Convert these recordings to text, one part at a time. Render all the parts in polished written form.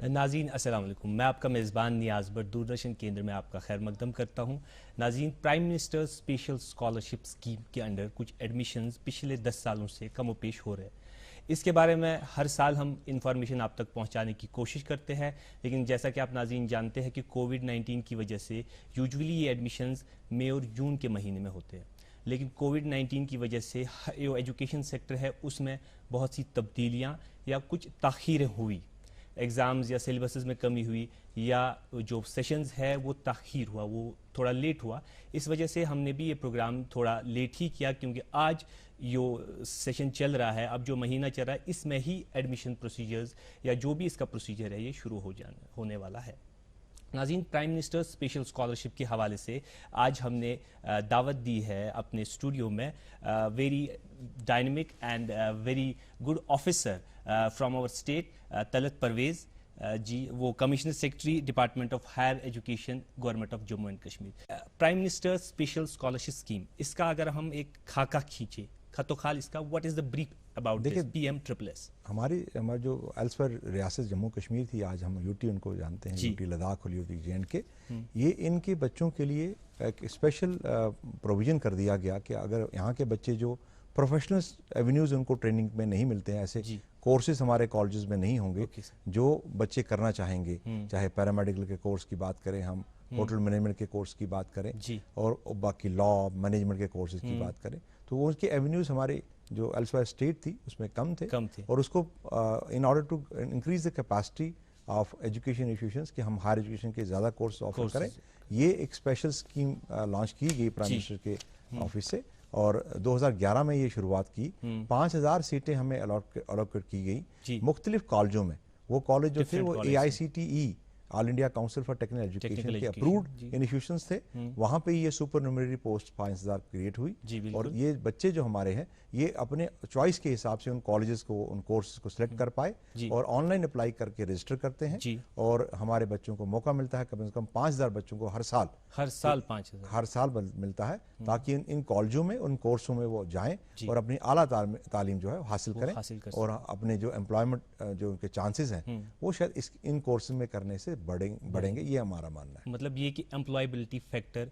नाज़रीन अस्सलाम वालेकुम। मैं आपका मेज़बान नियाज़ भट्ट दूरदर्शन केंद्र में आपका खैर मकदम करता हूँ। नाज़रीन, prime minister special scholarship scheme के अंडर कुछ एडमिशन्स पिछले 10 सालों से कम व पेश हो रहे हैं। इसके बारे में हर साल हम इंफॉर्मेशन आप तक पहुंचाने की कोशिश करते हैं, लेकिन जैसा कि आप नाज़रीन जानते हैं कि कोविड-19 की वजह से यूजुअली ये एडमिशन्स मई और जून के महीने में होते हैं, लेकिन कोविड-19 की वजह से जो एजुकेशन सेक्टर है उसमें बहुत सी तब्दीलियाँ या कुछ ताख़ीरें हुई, एग्ज़ाम्स या सिलेबसेस में कमी हुई या जो सेशंस है वो ताख़ीर हुआ, वो थोड़ा लेट हुआ। इस वजह से हमने भी ये प्रोग्राम थोड़ा लेट ही किया, क्योंकि आज जो सेशन चल रहा है, अब जो महीना चल रहा है, इसमें ही एडमिशन प्रोसीजर्स या जो भी इसका प्रोसीजर है ये शुरू होने वाला है। नाज़रीन, प्राइम मिनिस्टर स्पेशल स्कॉलरशिप के हवाले से आज हमने दावत दी है अपने स्टूडियो में very dynamic and very good officer from our state, Talat Parvez ji, वो commissioner secretary department of higher education, government of Jammu and Kashmir. Prime minister special scholarship scheme, इसका अगर हम एक खाका खींचे, खतो खाल इसका, what is the brief about this PMSSS? हमारी जो एल्सवर रियासत जम्मू कश्मीर थी, आज हम यूटी उनको जानते हैं, यूटी लद्दाख और यूटी JNK, ये इनके बच्चों के लिए एक स्पेशल प्रोविज़न कर दिया गया कि अगर यहाँ के बच्चे जो प्रोफेशनल एवेन्यूज़ उनको ट्रेनिंग में नहीं मिलते हैं, ऐसे कोर्सेज हमारे कॉलेजेस में नहीं होंगे जो बच्चे करना चाहेंगे, चाहे पैरामेडिकल के कोर्स की बात करें, हम होटल मैनेजमेंट के कोर्स की बात करें और बाकी लॉ मैनेजमेंट के कोर्सेज की बात करें, तो उनके एवेन्यूज़ हमारे जो एल्सवेयर स्टेट थी उसमें कम थे। और उसको in order to increase the capacity of education institutions कि हम हायर एजुकेशन के ज़्यादा कोर्स ऑफर करें, ये एक स्पेशल स्कीम लॉन्च की गई प्राइम मिनिस्टर के ऑफिस से, और 2011 में ये शुरुआत की। 5000 सीटें हमें अलॉकेट की गई मुख्तलिफ कॉलेजों में। वो कॉलेज जो थे वो AICTE, all India council for technical education के अप्रूव्ड इंस्टीट्यूशंस थे। वहाँ पे ये सुपर न्यूमरी पोस्ट 5000 क्रिएट हुई, और ये बच्चे जो हमारे हैं ये अपने चॉइस के हिसाब से उन कॉलेजेस को, उन कोर्सेज को सिलेक्ट कर पाए और ऑनलाइन अप्लाई करके रजिस्टर करते हैं, और हमारे बच्चों को मौका मिलता है कम से कम 5000 बच्चों को हर साल 5000 हर साल मिलता है, ताकि इन कॉलेजों में, उन कोर्सों में वो जाएं और अपनी आला तालीम जो है हासिल करें, और अपने जो एम्प्लॉयमेंट जो उनके चांसेस हैं वो शायद इन कोर्सेज में करने से बढ़ेंगे, ये हमारा मानना है। मतलब ये कि एम्प्लॉयबिलिटी फैक्टर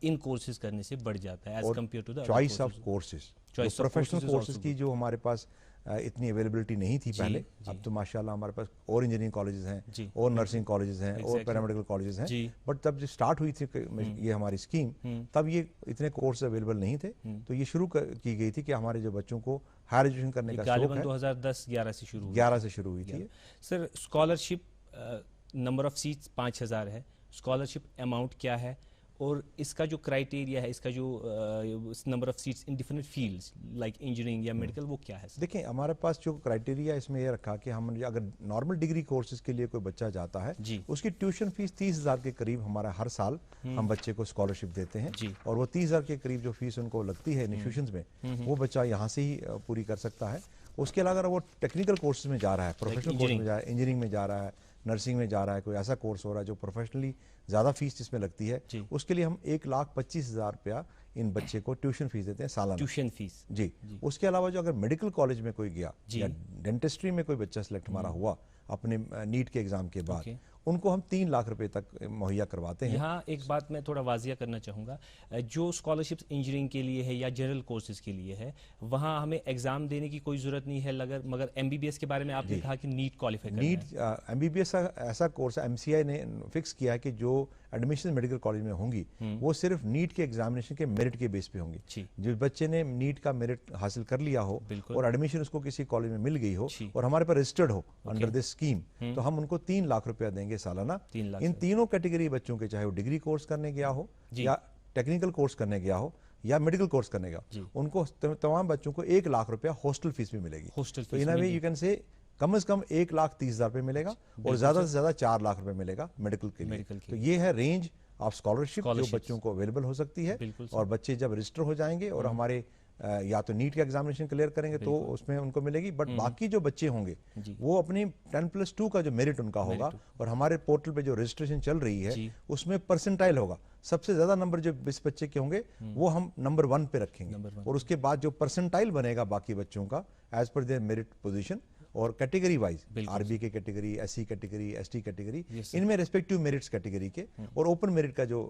इन कोर्सेज करने से बढ़ जाता है as compare to the choice of courses. Professional courses की जो हमारे पास इतनी अवेलेबिलिटी नहीं थी पहले, अब तो माशाल्लाह हमारे पास और इंजीनियरिंग कॉलेजेस हैं और नर्सिंग कॉलेजेस हैं और पैरामेडिकल कॉलेजेस हैं, बट तब जब स्टार्ट हुई थी ये हमारी स्कीम, तब ये इतने कोर्स अवेलेबल नहीं थे, तो ये शुरू की गई थी कि हमारे जो बच्चों को हायर एजुकेशन करने का शौक है, 2010-11 से शुरू हुई थी। Sir, scholarship number of seats 5000 है, स्कॉलरशिप अमाउंट क्या है, और इसका जो क्राइटेरिया है, इसका जो number of seats in different fields like engineering या मेडिकल, वो क्या है? देखिए, हमारे पास जो क्राइटेरिया इसमें ये रखा कि हम अगर नॉर्मल डिग्री कोर्सेज के लिए कोई बच्चा जाता है, उसकी ट्यूशन फीस 30,000 के करीब हमारा हर साल हम बच्चे को स्कॉलरशिप देते हैं, और वो 30,000 के करीब जो फीस उनको लगती है इंस्टीट्यूशंस में, वो बच्चा यहाँ से ही पूरी कर सकता है। उसके अलावा अगर वो टेक्निकल कोर्सेज में जा रहा है, प्रोफेशनल कोर्स में जा रहा है, इंजीनियरिंग में जा रहा है, नर्सिंग में जा रहा है, कोई ऐसा कोर्स हो रहा है जो प्रोफेशनली ज़्यादा फीस जिसमें लगती है, उसके लिए हम 1,25,000 रुपया इन बच्चे को ट्यूशन फीस देते हैं सालाना, ट्यूशन फीस। जी। उसके अलावा जो अगर मेडिकल कॉलेज में कोई गया या डेंटिस्ट्री में कोई बच्चा सेलेक्ट हमारा हुआ अपने नीट के एग्जाम के बाद, उनको हम 3 लाख रुपए तक मुहैया करवाते हैं। यहाँ एक बात मैं थोड़ा वाजिया करना चाहूँगा, जो स्कॉलरशिप्स इंजीनियरिंग के लिए है या जनरल कोर्सेज के लिए है, वहाँ हमें एग्जाम देने की कोई ज़रूरत नहीं है, मगर MBBS के बारे में आपने कहा कि नीट क्वालिफाई करना है। नीट MBBS ऐसा कोर्स है, MCI ने फिक्स किया है कि जो एडमिशन मेडिकल कॉलेज में होंगी वो सिर्फ नीट के एग्जामिनेशन के मेरिट के बेस पे होंगी। जो बच्चे ने नीट का मेरिट हासिल कर लिया हो और एडमिशन उसको किसी कॉलेज में मिल गई हो और हमारे पास रजिस्टर्ड हो अंडर दिस स्कीम, तो हम उनको 3 लाख रुपया देंगे सालाना। इन तीनों कैटेगरी बच्चों के, चाहे वो डिग्री कोर्स करने गया हो या टेक्निकल कोर्स करने गया हो या मेडिकल कोर्स करने गया, उनको तमाम बच्चों को 1 लाख रुपया हॉस्टल फीस भी मिलेगी। तो इन वे यू कैन से कम से कम 1,30,000 रुपए मिलेगा और ज्यादा से ज्यादा 4 लाख रुपए मिलेगा मेडिकल के लिए। तो ये है रेंज ऑफ स्कॉलरशिप जो बच्चों को अवेलेबल हो सकती है, और बच्चे जब रजिस्टर हो जाएंगे और हमारे या तो नीट का एग्जामिनेशन क्लियर करेंगे तो उसमें उनको मिलेगी, बट बाकी जो बच्चे होंगे वो अपनी 10+2 का जो मेरिट उनका होगा, और हमारे पोर्टल पे जो रजिस्ट्रेशन चल रही है उसमें परसेंटाइल होगा, सबसे ज्यादा नंबर जो इस बच्चे के होंगे वो हम नंबर 1 पे रखेंगे, और उसके बाद जो परसेंटाइल बनेगा बाकी बच्चों का as per their merit position, और कैटेगरी वाइज आरबी के category, SC category, ST category, इनमें रेस्पेक्टिव मेरिट्स कैटेगरी के और ओपन मेरिट का जो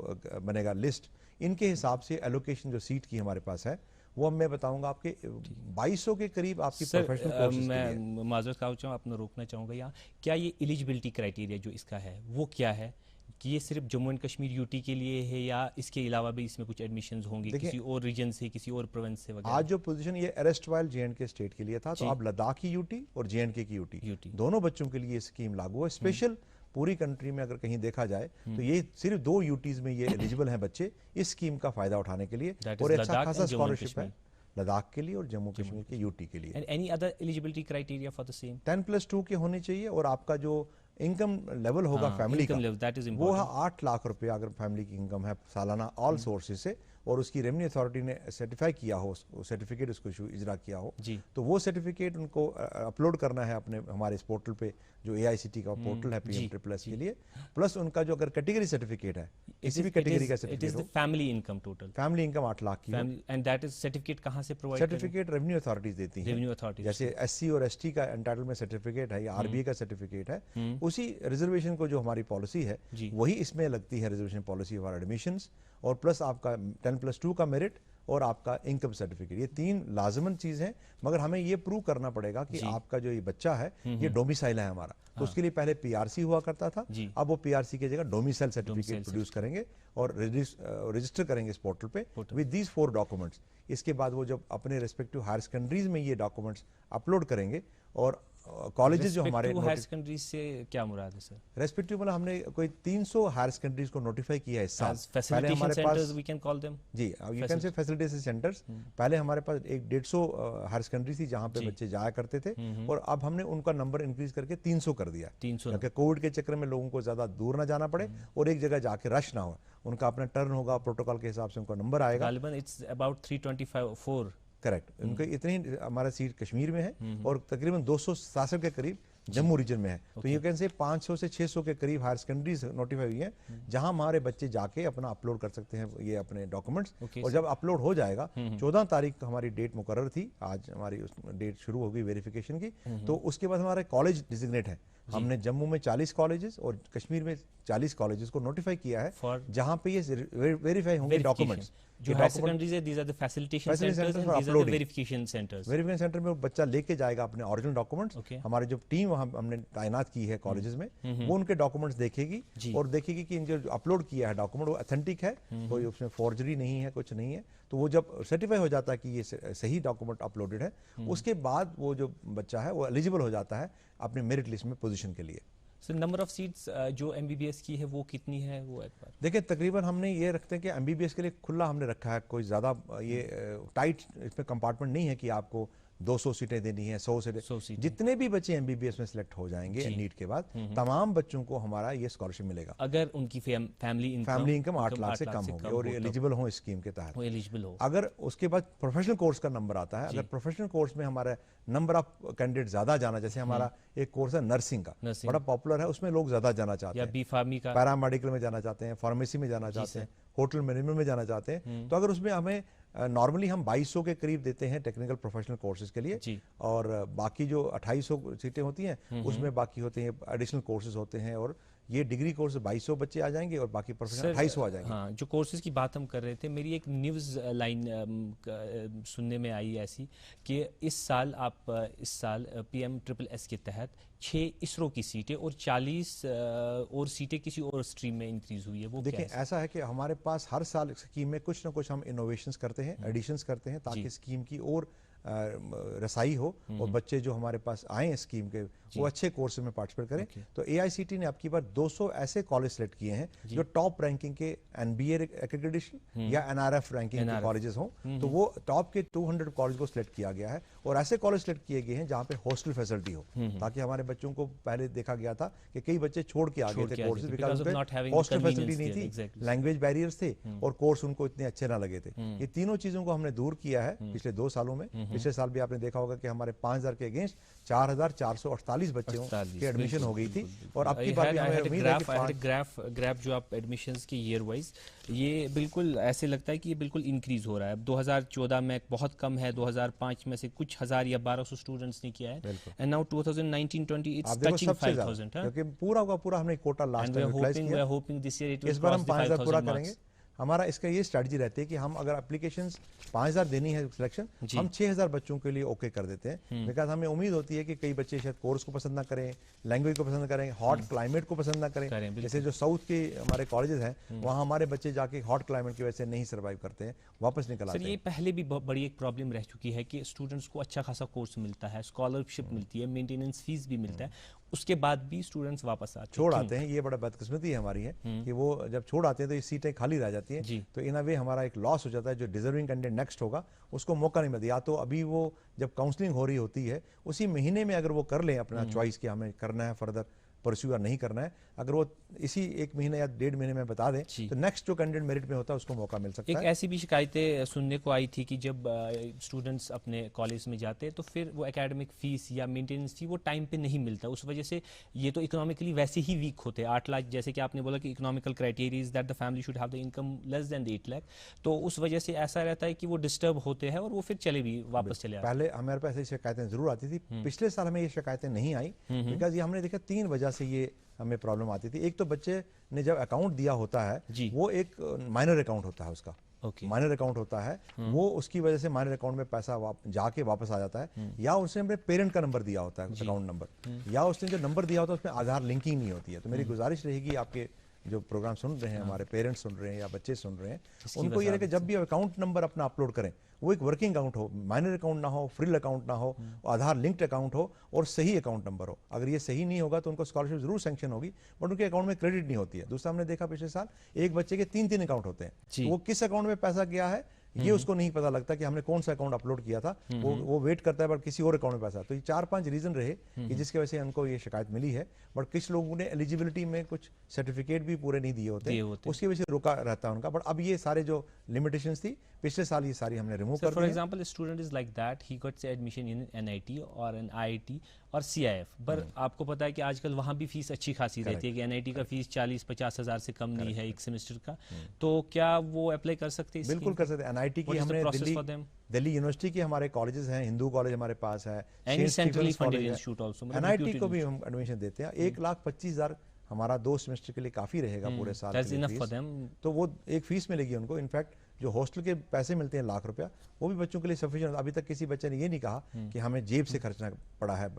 बनेगा लिस्ट, इनके हिसाब से एलोकेशन जो सीट की हमारे पास है वो मैं बताऊंगा आपके 2200 के करीब आपकी प्रोफेशनल कोर्सेज। मैं माजरत चाहूँ अपना रोकना चाहूँगा यहाँ, क्या ये एलिजिबिलिटी क्राइटेरिया जो इसका है वो क्या है कि ये सिर्फ जम्मू एंड कश्मीर यूटी के लिए है या इसके अलावा भी इसमें कुछ एडमिशंस होंगे किसी और रीजन से, किसी और प्रोविंस से वगैरह? आज जो पोजीशन ये अरेस्ट वाइल जे स्टेट के लिए था, तो अब लद्दाख की यूटी और जे की यूटी दोनों बच्चों के लिए ये स्कीम लागू है। स्पेशल पूरी कंट्री में अगर कहीं देखा जाए तो ये सिर्फ 2 यूटीज में ये एलिजिबल हैं बच्चे इस स्कीम का फायदा उठाने के लिए, और अच्छा खासा स्कॉलरशिप है लद्दाख के लिए और जम्मू कश्मीर के यूटी के लिए। And any other eligibility criteria for the same? 10+2 के होने चाहिए, और आपका जो इनकम लेवल होगा फैमिली का वो है 8 लाख रुपए अगर फैमिली की इनकम है सालाना ऑल सोर्सेज से, और उसकी रेवेन्यू अथॉरिटी ने सर्टिफाई किया हो, सर्टिफिकेट उसको इजरा किया हो, तो वो सर्टिफिकेट उनको अपलोड करना है अपने हमारे इस पोर्टल पे जो AICT का पोर्टल है PM++ के लिए। प्लस उनका जो अगर कैटेगरी सर्टिफिकेट है, किसी भी कैटेगरी का certificate, family income total, family income 8 lakh की, एंड दैट इज सर्टिफिकेट कहाँ से प्रोवाइड? सर्टिफिकेट रेवेन्यू अथॉरिटीज देती हैं, रेवेन्यू अथॉरिटीज। जैसे SC और ST का एंटाइटलमेंट सर्टिफिकेट है या RBA का सर्टिफिकेट है, उसी रिजर्वेशन को जो हमारी पॉलिसी है वही इसमें लगती है, रिजर्वेशन पॉलिसी फॉर एडमिशंस, और प्लस आपका 10+2 का मेरिट और आपका इनकम सर्टिफिकेट, ये 3 लाजमन चीज है। मगर हमें ये प्रूव करना पड़ेगा कि आपका जो ये बच्चा है ये डोमिसाइल है हमारा, तो उसके लिए पहले PRC हुआ करता था, अब वो PRC की जगह डोमिसाइल सर्टिफिकेट प्रोड्यूस करेंगे और रजिस्टर करेंगे इस पोर्टल पे विद दीज 4 डॉक्यूमेंट्स। इसके बाद वो जब अपने रेस्पेक्टिव हायर सेकेंडरीज में ये डॉक्यूमेंट्स अपलोड करेंगे, और कॉलेजेस जो हमारे हायर सेकेंडरी से क्या मुराद है सर? रेस्पेक्टिव मतलब हमने कोई 300 हायर सेकेंडरीज को नोटिफाई किया है इस साल। पहले हमारे पास वी कैन कॉल देम, जी you can say facilitation centres. पहले हमारे पास एक 150 हायर सेकेंडरी थी जहां पे बच्चे जाया करते थे, और अब हमने उनका नंबर इंक्रीज करके 300 कर दिया, 300, ताकि कोविड के चक्कर में लोगों को ज्यादा दूर ना जाना पड़े और एक जगह जाके रश ना हो, उनका अपना टर्न होगा, प्रोटोकॉल के हिसाब से उनका नंबर आएगा। गालिबन इट्स अबाउट 324। करेक्ट, उनके इतनी हमारा सीट कश्मीर में है और तकरीबन 267 के करीब जम्मू रीजन में है। तो यू कैन से 500 से 600 के करीब हायर सेकेंडरीज नोटिफाई हुई हैं जहां हमारे बच्चे जाके अपना अपलोड कर सकते हैं ये अपने डॉक्यूमेंट्स। और जब अपलोड हो जाएगा, 14 तारीख हमारी डेट मुकर्रर थी, आज हमारी डेट शुरू होगी वेरिफिकेशन की, तो उसके बाद हमारे कॉलेज डिजिग्नेट है। हमने जम्मू में 40 कॉलेजेस और कश्मीर में 40 कॉलेजेस को नोटिफाई किया है जहां पे ये वेरीफाई होंगे डॉक्यूमेंट्स। जो हायर सेकेंडरीज है, these are the facilitation centers and these are the verification centers। Verification centre में वो बच्चा लेके जाएगा अपने ओरिजिनल डॉक्यूमेंट्स। हमारी जो टीम वहां हमने तैनात की है कॉलेजेस में, वो उनके डॉक्यूमेंट्स देखेगी और देखेगी कि जो अपलोड किया है डॉक्यूमेंट वो ऑथेंटिक है, कोई उसमें फॉर्जरी नहीं है, कुछ नहीं है। तो वो जब सर्टिफाई हो जाता है कि ये सही डॉक्यूमेंट अपलोडेड है, उसके बाद वो जो बच्चा है वो एलिजिबल हो जाता है अपने मेरिट लिस्ट में पोजीशन के लिए। सर नंबर ऑफ सीट्स जो MBBS की है वो कितनी है, वो एक बार देखिए तकरीबन हमने ये रखते हैं कि MBBS के लिए खुला हमने रखा है, कोई ज़्यादा ये टाइट इसमें कंपार्टमेंट नहीं है कि आपको 200 सीटें देनी है, 100 सीटें। जितने भी बच्चे MBBS में सिलेक्ट हो जाएंगे नीट के बाद, तमाम बच्चों को हमारा ये स्कॉलरशिप मिलेगा अगर उनकी फैमिली इनकम 8 लाख से कम होगी और एलिजिबल हो इस स्कीम के तहत, एलिजिबल हो। अगर उसके बाद प्रोफेशनल कोर्स का नंबर आता है, अगर प्रोफेशनल कोर्स में हमारा नंबर ऑफ कैंडिडेट ज्यादा जाना, जैसे हमारा एक कोर्स है नर्सिंग का, बड़ा पॉपुलर है, उसमें लोग ज्यादा जाना चाहते हैं, B.Pharmy का, पैरामेडिकल में जाना चाहते हैं, फार्मेसी में जाना चाहते हैं, होटल मैनेजमेंट में जाना चाहते हैं, तो अगर उसमें हमें नॉर्मली हम 2200 के करीब देते हैं टेक्निकल प्रोफेशनल कोर्सेज के लिए, और बाकी जो 2800 सीटें होती हैं उसमें बाकी होते हैं एडिशनल कोर्सेज होते हैं, और ये डिग्री कोर्स 2200 बच्चे आ जाएंगे और बाकी प्रोफेशनल 250 आ जाएंगे। हाँ, जो कोर्सेज की बात हम कर रहे थे, मेरी एक न्यूज़ लाइन सुनने में आई ऐसी कि इस साल PM++ के तहत 6 इसरो की सीटें और 40 और सीटें किसी और स्ट्रीम में इंक्रीज हुई है। वो देखिए ऐसा है कि हमारे पास हर साल स्कीम में कुछ ना कुछ हम इनोवेशंस करते हैं, एडिशंस करते हैं, ताकि स्कीम की और रसाई हो और बच्चे जो हमारे पास आए हैं स्कीम के वो अच्छे कोर्स में पार्टिसिपेट करें। तो AICT ने आपकी बार 200 ऐसे कॉलेज सेलेक्ट किए हैं जो टॉप रैंकिंग के NBA एक्रेडिटेशन या NRF रैंकिंग के कॉलेजेस हों, तो वो टॉप के 200 कॉलेज को सिलेक्ट किया गया है, और ऐसे कॉलेज सिलेक्ट किए गए हैं जहां पे हॉस्टल फैसिलिटी हो, ताकि हमारे बच्चों को पहले देखा गया था कि कई बच्चे छोड़ के आ गए थे कोर्सेज बिकॉज़ हॉस्टल फैसिलिटी नहीं थी, लैंग्वेज बैरियर्स थे और कोर्स उनको इतने अच्छे ना लगे थे। ये तीनों चीजों को हमने दूर किया है पिछले 2 सालों में। पिछले साल भी आपने देखा होगा कि हमारे 5000 के अगेंस्ट 4,448 बच्चों की एडमिशन हो गई थी। और अब की बार भी हमें उम्मीद है कि ग्राफ जो आप एडमिशंस की ईयर वाइज, ये बिल्कुल ऐसे लगता है कि ये बिल्कुल इंक्रीज हो रहा है। 2014 में बहुत कम है, 2005 में से कुछ हजार या 1200 स्टूडेंट्स ने किया है, एंड नाउ 2019-20 इट्स टचिंग 5,000, क्योंकि पूरा का पूरा हमने कोटा लास्ट टाइम यूटिलाइज किया। We are hoping this year it will इस बार हम क्रॉस द 5,000 पूरा 5,000 करेंगे। मार्क्स। हमारा इसका ये स्ट्रैटेजी रहती है कि हम अगर एप्लीकेशंस 5,000 देनी है सिलेक्शन, हम 6,000 बच्चों के लिए ओके कर देते हैं, बिकॉज हमें उम्मीद होती है कि कई बच्चे शायद कोर्स को पसंद ना करें, लैंग्वेज को पसंद करें, हॉट क्लाइमेट को पसंद ना करें। जैसे जो साउथ के हमारे कॉलेजेस हैं, वहाँ हमारे बच्चे जाके हॉट क्लाइमेट की वजह से नहीं सर्वाइव करते हैं, वापस निकल आते हैं। सर, ये पहले भी बड़ी एक प्रॉब्लम रह चुकी है कि स्टूडेंट्स को अच्छा खासा कोर्स मिलता है, स्कॉलरशिप मिलती है, मेंटेनेंस फीस भी मिलता है, उसके बाद भी स्टूडेंट्स वापस छोड़ आते हैं। ये बड़ा बदकिस्मती है हमारी है कि वो जब छोड़ आते हैं तो ये सीटें खाली रह जाती हैं, तो इन अ वे हमारा एक लॉस हो जाता है। जो डिजर्विंग कैंडिडेट नेक्स्ट होगा उसको मौका नहीं मिलता। या तो अभी वो जब काउंसलिंग हो रही होती है उसी महीने में अगर वो कर लें अपना चॉइस कि हमें करना है फर्दर परस्यू या नहीं करना है, अगर वो इसी 1 महीने या 1.5 महीने में बता दें तो नेक्स्ट जो कैंडिडेट मेरिट में होता है उसको मौका मिल सकता है। एक ऐसी भी शिकायतें सुनने को आई थी कि जब स्टूडेंट्स अपने कॉलेज में जाते हैं तो फिर वो एकेडमिक फीस या मेंटेनेंस फी वो टाइम पे नहीं मिलता, उस वजह से ये तो इकोनॉमिकली वैसे ही वीक होते हैं। 8 लाख, जैसे कि आपने बोला कि economical criteria is that the family should have the income less than 8 lakh, तो उस वजह से ऐसा रहता है कि वो डिस्टर्ब होते हैं और वो फिर चले भी वापस चले आते। पहले हमारे पास ऐसी शिकायतें जरूर आती थी, पिछले साल हमें ये शिकायतें नहीं आई, बिकॉज ये हमने देखा 3 वजह से ये हमें प्रॉब्लम आती थी। एक तो बच्चे ने जब अकाउंट दिया होता है वो एक माइनर अकाउंट होता है उसका, माइनर अकाउंट होता है, वो उसकी वजह से माइनर अकाउंट में पैसा जाके वापस आ जाता है, या उसने अपने पेरेंट का नंबर दिया होता है अकाउंट नंबर, या उसने जो नंबर दिया होता है उसमें आधार लिंकिंग नहीं होती है। तो मेरी गुजारिश रहेगी आपके जो प्रोग्राम सुन रहे हैं, हमारे पेरेंट्स सुन रहे हैं या बच्चे सुन रहे हैं, उनको ये है कि जब भी अकाउंट नंबर अपना अपलोड करें वो एक वर्किंग अकाउंट हो, माइनर अकाउंट ना हो, फ्रिल अकाउंट ना हो, आधार लिंक्ड अकाउंट हो और सही अकाउंट नंबर हो। अगर ये सही नहीं होगा तो उनको स्कॉलरशिप जरूर सैंक्शन होगी बट उनके अकाउंट में क्रेडिट नहीं होती है। दूसरा हमने देखा पिछले साल एक बच्चे के 3 अकाउंट होते हैं, तो वो किस अकाउंट में पैसा गया है ये उसको नहीं पता लगता कि हमने कौन सा अकाउंट अपलोड किया था, वो वेट करता है बट किसी और अकाउंट में पैसा। तो ये 4-5 रीजन रहे कि जिसकी वजह से उनको ये शिकायत मिली है, बट कुछ लोगों ने एलिजिबिलिटी में कुछ सर्टिफिकेट भी पूरे नहीं दिए होते, उसकी वजह से रोका रहता है उनका। बट अब ये सारे जो लिमिटेशंस थी पिछले साल ये सारी हमने रिमूव कर दी। For example student is like that, he got admission in NIT और एन आईआईटी और सीआईएफ, पर आपको पता है कि आजकल वहाँ भी फीस अच्छी खासी रहती है कि एनआईटी का फीस 40-50 हज़ार से कम नहीं है एक सेमेस्टर का, तो क्या वो अप्लाई कर सकते हैं? बिल्कुल कर सकते हैं। एनआईटी की हमने दिल्ली यूनिवर्सिटी के हमारे कॉलेजेस हैं, हिंदू कॉलेज हमारे पास है, एनआईटी को भी हम एडमिशन देते हैं। 1,25,000 हमारा 2 सेमेस्टर के लिए काफी रहेगा पूरे साल के लिए, तो वो एक फीस मिलेगी उनको। इनफैक्ट जो हॉस्टल के पैसे मिलते हैं लाख रुपया, वो भी बच्चों के लिए सफिशिएंट। अभी तक किसी बच्चे ने ये नहीं कहा कि हमें जेब से खर्चना पड़ा है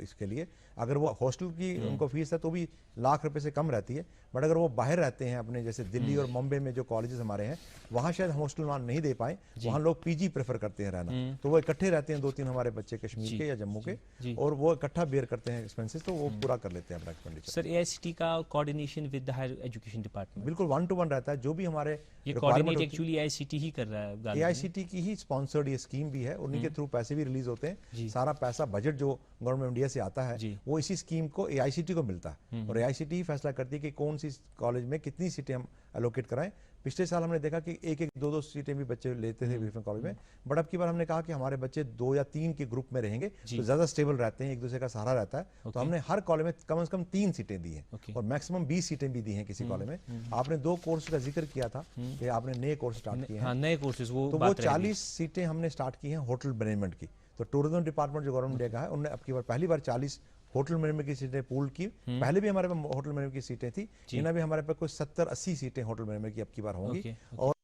इसके लिए। अगर वो हॉस्टल की उनको फीस है तो भी लाख रुपए से कम रहती है, बट अगर वो बाहर रहते हैं अपने जैसे दिल्ली और मुंबई में जो कॉलेजेस हमारे हैं वहाँ शायद हॉस्टल मान नहीं दे पाए, वहाँ लोग पीजी प्रेफर करते हैं रहना, तो वो इकट्ठे रहते हैं 2-3 हमारे बच्चे कश्मीर के या जम्मू के, और वो इकट्ठा बेयर करते हैं एक्सपेंसेस, तो वो पूरा कर लेते हैं अपना एक्सपेंडिचर। सर, एआईसीटी का coordination with the higher education department बिल्कुल 1-to-1 रहता है। जो भी हमारे ये कोऑर्डिनेट एक्चुअली एआईसीटी ही कर रहा है, एआईसीटी की ही स्पॉन्सर्ड ये स्कीम भी है, उन्हीं के थ्रू पैसे भी रिलीज होते हैं। सारा पैसा बजट जो गवर्नमेंट इंडिया से आता है वो इसी स्कीम को एआईसीटी को मिलता है, और एआईसीटी ही फैसला करती है कि कौन सी कॉलेज में कितनी सीटें हम एलोकेट कराएं। पिछले साल हमने देखा कि 1-1, 2-2 सीटें भी बच्चे लेते थे बीफएम कॉलेज में, बट अब की बार हमने कहा कि हमारे बच्चे 2 या 3 के ग्रुप में रहेंगे तो ज्यादा स्टेबल रहते हैं, एक दूसरे का सहारा रहता है। तो हमने हर कॉलेज में कम से कम 3 सीटें दी हैं और मैक्सिमम 20 सीटें भी दी हैं किसी कॉलेज में। आपने 2 कोर्स का जिक्र किया था कि आपने नए कोर्स स्टार्ट किए हैं, नए कोर्सेज, तो वो 40 सीटें हमने स्टार्ट की हैं होटल मैनेजमेंट की। तो टूरिज्म डिपार्टमेंट जो गवर्नमेंट का है उन्होंने अब की बार पहली बार 40 होटल मैनेजमेंट की सीटें पूल की। पहले भी हमारे पास होटल मैनेजमेंट की सीटें थी, इन्हें भी हमारे पास कुछ 70-80 सीटें होटल मैनेजमेंट की अब की बार होंगी। और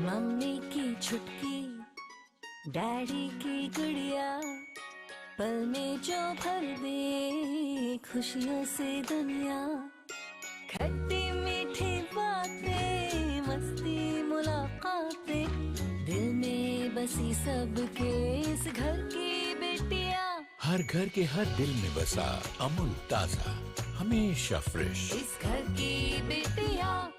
मम्मी की छुटकी, डैडी की गुड़िया, पल में जो भर दे खुशियों से दुनिया, खट्टी मीठी बातें, मस्ती मुलाकातें, दिल में बसी सबके इस घर की बेटियां, हर घर के हर दिल में बसा अमूल ताजा, हमेशा फ्रेश, इस घर की बेटियां।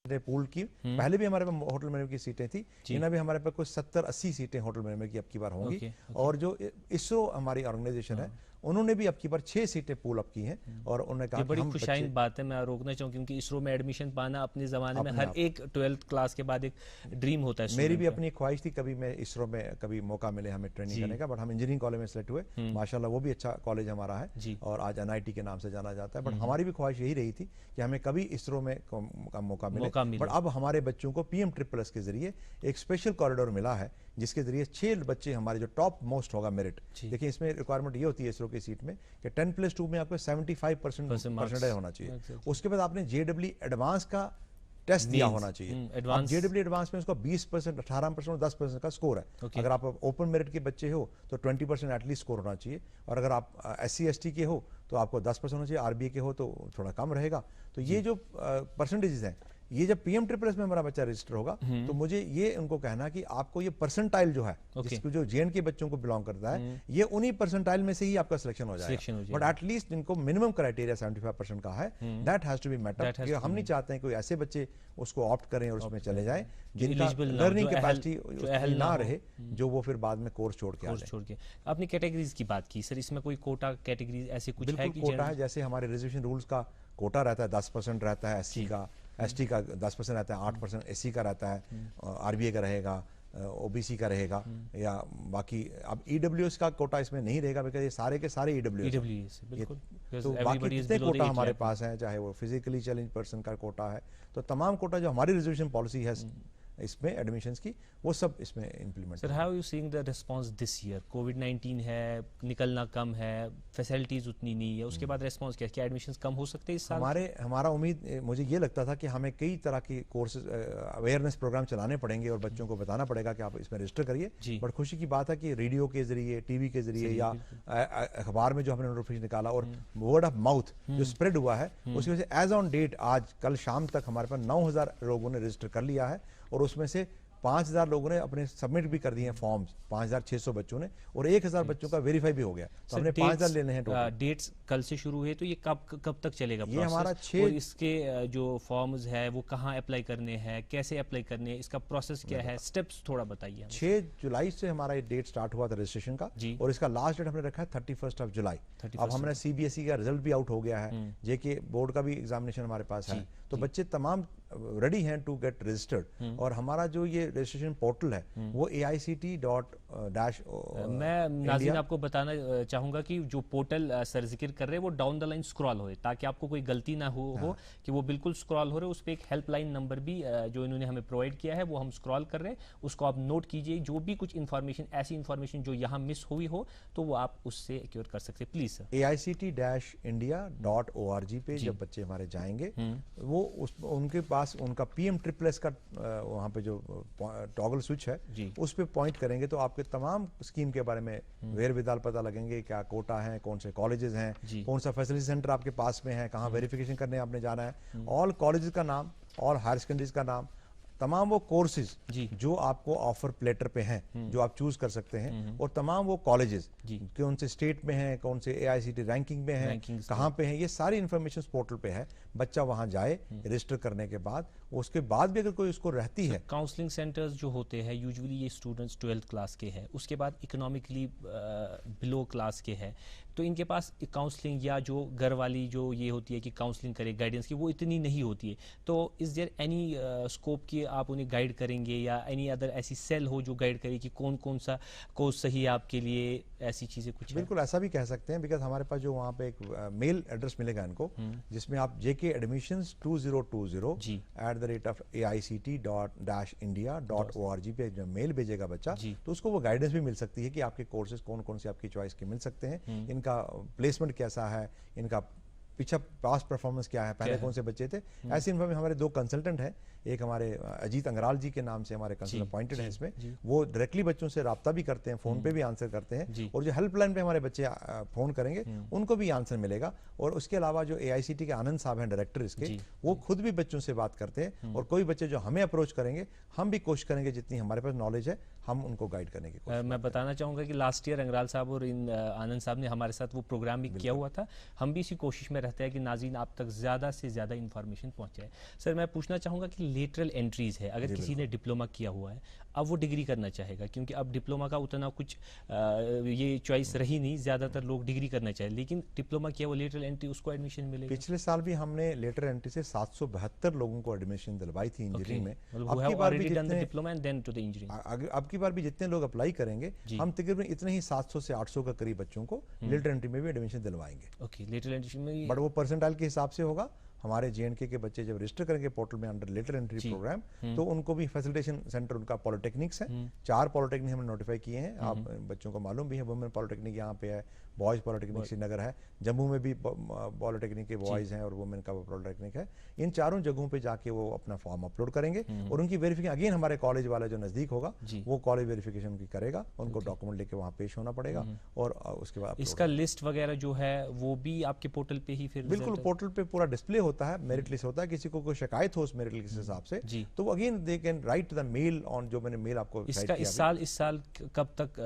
पूल की पहले भी हमारे पास होटल मैनेजमेंट की सीटें थी, इन्हें भी हमारे पास कुछ 70-80 सीटें होटल मैनेजमेंट की अब की बार होंगी। और जो इसरो हमारी ऑर्गेनाइजेशन है उन्होंने भी अब की बार 6 सीटें पुल अप की हैं और उन्होंने कहा ये बड़ी कि हम खुशाइन बच्चे बात है, मैं रोकना चाहूँ क्योंकि इसरो में एडमिशन पाना अपने ज़माने में अपने हर आप। एक 12th क्लास के बाद एक ड्रीम होता है मेरी भी student का। अपनी ख्वाहिश थी कभी मैं इसरो में कभी मौका मिले हमें ट्रेनिंग जी। करने का, बट हम इंजीनियरिंग कॉलेज में सेलेक्ट हुए, माशाल्लाह वो भी अच्छा कॉलेज हमारा है जी। और आज एनआईटी के नाम से जाना जाता है। बट हमारी भी ख्वाहिश यही रही थी कि हमें कभी इसरो में का मौका मौका मिले। मिले। बट अब हमारे बच्चों को PM ट्रिपल एस के जरिए एक स्पेशल कॉरिडोर मिला है जिसके जरिए 6 बच्चे हमारे जो टॉप मोस्ट होगा मेरिट। देखिए इसमें रिक्वायरमेंट ये होती है इसरो की सीट में कि 10+2 में आपको 75% परसेंटेज होना चाहिए। उसके बाद आपने JEE एडवांस का टेस्ट दिया होना चाहिए। अब JEE एडवांस में उसका 20%, 18% और 10% का स्कोर है। अगर आप ओपन मेरिट के बच्चे हो तो 20% एटलीस्ट स्कोर होना चाहिए, और अगर आप SC ST के हो तो आपको 10% होना चाहिए, RBA के हो तो थोड़ा कम रहेगा। तो ये जो परसेंटेजेस हैं, ये जब PM ट्रिपल एस में हमारा बच्चा रजिस्टर होगा तो मुझे ये उनको कहना कि आपको ये परसेंटाइल जो है जिसको जो JNK के बच्चों को बिलोंग करता है, ये उन्हीं परसेंटाइल में से ही आपका सिलेक्शन हो जाएगा। बट एटलीस्ट इनको मिनिमम क्राइटेरिया 75% का है, that has to be met up. हम नहीं चाहते हैं कोई ऐसे बच्चे उसको ऑप्ट करें और उसमें चले जाएं जिनका लर्निंग कैपेसिटी ना रहे, जो वो फिर बाद में कोर्स छोड़ के आ जाए। आपने कैटेगरीज की बात की सर, इसमें कोई कोटा कैटेगरी ऐसे कुछ है बिल्कुल कि कोटा है, जैसे हमारे रिजर्वेशन रूल्स का कोटा रहता है 10% रहता है, SC का, ST का 10% रहता है, 8% SC का रहता है, RBA का रहेगा, OBC का रहेगा, या बाकी अब EWS का कोटा इसमें नहीं रहेगा बिकॉज ये सारे के सारे EWS बिल्कुल। तो बाकी कितने कोटा हमारे पास हैं, चाहे वो फिजिकली चैलेंज पर्सन का कोटा है, तो तमाम कोटा जो हमारी रिजर्वेशन पॉलिसी है इसमें एडमिशंस की, वो सब इसमें implement. Sir how you seeing the response this year? कोविड-19 है, निकलना कम है, फैसिलिटीज उतनी नहीं है, उसके बाद रिस्पांस क्या एडमिशंस कम हो सकते हैं इस साल? हमारा उम्मीद, मुझे ये लगता था कि हमें कई तरह के कोर्सेज अवेयरनेस प्रोग्राम चलाने पड़ेंगे और बच्चों को बताना पड़ेगा कि आप इसमें रजिस्टर करिए। बट खुशी की बात है कि रेडियो के जरिए, टीवी के जरिए या अखबार में जो हमने नोटिफिकेशन निकाला और वर्ड ऑफ माउथ जो स्प्रेड हुआ है, उसकी वजह से एज ऑन डेट आज कल शाम तक हमारे पास 9000 लोगों ने रजिस्टर कर लिया है और उसमें से 5000 लोगों ने अपने सबमिट भी कर दिए हैं फॉर्म्स, 5600 बच्चों ने, और 1000 बच्चों का वेरीफाई भी हो गया। तो हमने 5000 लेने हैं टोटल। डेट्स कल से शुरू हुए, तो ये कब तक चलेगा? ये हमारा 6 और इसके जो फॉर्म्स है वो कहाँ अप्लाई करने हैं, कैसे अप्लाई करने हैं, इसका प्रोसेस क्या है, स्टेप्स थोड़ा बताइए। 6 जुलाई से हमारा ये डेट स्टार्ट हुआ था रजिस्ट्रेशन का, और इसका लास्ट डेट हमने रखा है 31 जुलाई। अब हमारे CBSE का रिजल्ट भी आउट हो गया है, JK बोर्ड का भी एग्जामिनेशन हमारे पास है, तो बच्चे तमाम रेडी हैं टू गेट रजिस्टर्ड। और हमारा जो ये रजिस्ट्रेशन पोर्टल है वो AICT.- मैं नाज़रीन आपको बताना चाहूँगा कि जो पोर्टल सर जिक्र कर रहे हैं वो डाउन द लाइन स्क्रॉल होए, ताकि आपको कोई गलती ना हो कि वो बिल्कुल स्क्रॉल हो रहे, उस पर एक हेल्पलाइन नंबर भी जो इन्होंने हमें प्रोवाइड किया है वो हम स्क्रॉल कर रहे हैं, उसको आप नोट कीजिए। जो भी कुछ इन्फॉर्मेशन, ऐसी इन्फॉर्मेशन जो यहाँ मिस हुई हो तो वो आप उससे एक्योर कर सकते हैं, प्लीज़ सर। AICT-India.org पे जब बच्चे हमारे जाएंगे, वो उनके पास उनका PM ट्रिपल एस का वहाँ पे जो टॉगल स्विच है उस पे पॉइंट करेंगे तो आपके तमाम स्कीम के बारे में वेर विदाल पता लगेंगे, क्या कोटा है, कौन से कॉलेजेस हैं, कौन सा फैसिलिटी सेंटर आपके पास में है, कहाँ वेरिफिकेशन करने आपने जाना है, ऑल कॉलेजेस का नाम और हायर सेकेंडरीज का नाम, तमाम वो कोर्सेज जो आपको ऑफर प्लेटर पे हैं जो आप चूज कर सकते हैं, और तमाम वो कॉलेजेस कौन से स्टेट में हैं, कौन से AICT रैंकिंग में हैं, कहाँ पे हैं, ये सारी इन्फॉर्मेशन पोर्टल पे है। बच्चा वहाँ जाए रजिस्टर करने के बाद, उसके बाद भी अगर कोई उसको रहती है। काउंसलिंग सेंटर्स जो होते हैं यूजुअली ये स्टूडेंट्स 12th क्लास के हैं, उसके बाद इकोनॉमिकली बिलो क्लास के हैं, तो इनके पास काउंसलिंग या जो घर वाली जो ये होती है कि काउंसलिंग करे, गाइडेंस की, वो इतनी नहीं होती है। तो इज देयर एनी स्कोप कि आप उन्हें गाइड करेंगे या एनी अदर ऐसी सेल हो जो गाइड करे कि कौन कौन सा कोर्स सही है आपके लिए, ऐसी चीज़ें कुछ? बिल्कुल ऐसा भी कह सकते हैं, बिकॉज हमारे पास जो वहाँ पे एक मेल एड्रेस मिलेगा इनको, जिसमें आप JK Admissions 2020 @AICT.-India.org पे जब मेल भेजेगा बच्चा, तो उसको वो गाइडेंस भी मिल सकती है कि आपके कोर्सेज कौन कौन से आपकी चॉइस के मिल सकते हैं, इनका प्लेसमेंट कैसा है, इनका पीछा पास परफॉर्मेंस क्या है, पहले कौन से बच्चे थे। ऐसी इन्फॉर्मेशन हमारे 2 कंसल्टेंट हैं, एक हमारे अजीत अंगराल जी के नाम से हमारे कंसल्टेंट अपॉइंटेड हैं इसमें, वो डायरेक्टली बच्चों से रब्ता भी करते हैं, फोन पे भी आंसर करते हैं, और जो हेल्पलाइन पे हमारे बच्चे फोन करेंगे उनको भी आंसर मिलेगा। और उसके अलावा जो AICT के आनंद साहब हैं डायरेक्टर इसके, वो खुद भी बच्चों से बात करते हैं, और कोई बच्चे जो हमें अप्रोच करेंगे, हम भी कोशिश करेंगे जितनी हमारे पास नॉलेज है हम उनको गाइड करने की कोशिश। मैं बताना चाहूँगा कि लास्ट ईयर अंगराल साहब और आनंद साहब ने हमारे साथ वो प्रोग्राम भी किया हुआ था, हम भी इसी कोशिश में रहता है कि नाज़रीन आप तक ज़्यादा से ज़्यादा इन्फॉर्मेशन पहुँचाए। सर मैं पूछना चाहूँगा कि लेटरल एंट्रीज़ है, अगर किसी ने डिप्लोमा किया हुआ है अब वो डिग्री करना चाहेगा, क्योंकि अब डिप्लोमा का उतना कुछ ये चॉइस रही नहीं, ज़्यादातर लोग डिग्री करना चाहे, लेकिन डिप्लोमा किया वो लेटरल एंट्री उसको एडमिशन मिलेगा। पिछले साल भी हमने लेटर एंट्री से 772 लोगों को एडमिशन दिलवाई थी इंजीनियरिंग में। अब की बार भी जितने लोग अप्लाई करेंगे हम तकरीबन इतने ही 700 से 800 का करीब बच्चों को लेटर एंट्री में भी एडमिशन दिलवाएंगे। ओके, लेटर एंट्री में बट वो परसेंटाइल के हिसाब से होगा। हमारे JNK के बच्चे जब रजिस्टर करेंगे पोर्टल में अंडर लेटर एंट्री प्रोग्राम, तो उनको भी फैसिलिटेशन सेंटर उनका पॉलिटेक्निक्स है, 4 पॉलिटेक्निक हमने नोटिफाई किए हैं। आप बच्चों को मालूम भी है, वुमेन पॉलिटेक्निक यहाँ पे है, बॉयज़ पॉलिटेक्निक श्रीनगर है, जम्मू में भी पॉलिटेक्निक के बॉयज़ हैं और वुमेन का पॉलिटेक्निक है। इन चारों जगहों पे जाके वो अपना फॉर्म अपलोड करेंगे और उनकी वेरिफिकेशन अगेन हमारे कॉलेज वाला जो नज़दीक होगा वो कॉलेज वेरिफिकेशन उनकी करेगा, उनको डॉक्यूमेंट लेके वहाँ पेश होना पड़ेगा और उसके बाद इसका लिस्ट वगैरह जो है वो भी आपके पोर्टल पे ही फिर बिल्कुल पोर्टल पे पूरा डिस्प्ले होता है, मेरिट लिस्ट होता है। किसी को कोई शिकायत हो उस मेरिट लिस्ट के हिसाब से तो again they can write the mail on, जो मैंने मेल आपको इसका इस साल कब तक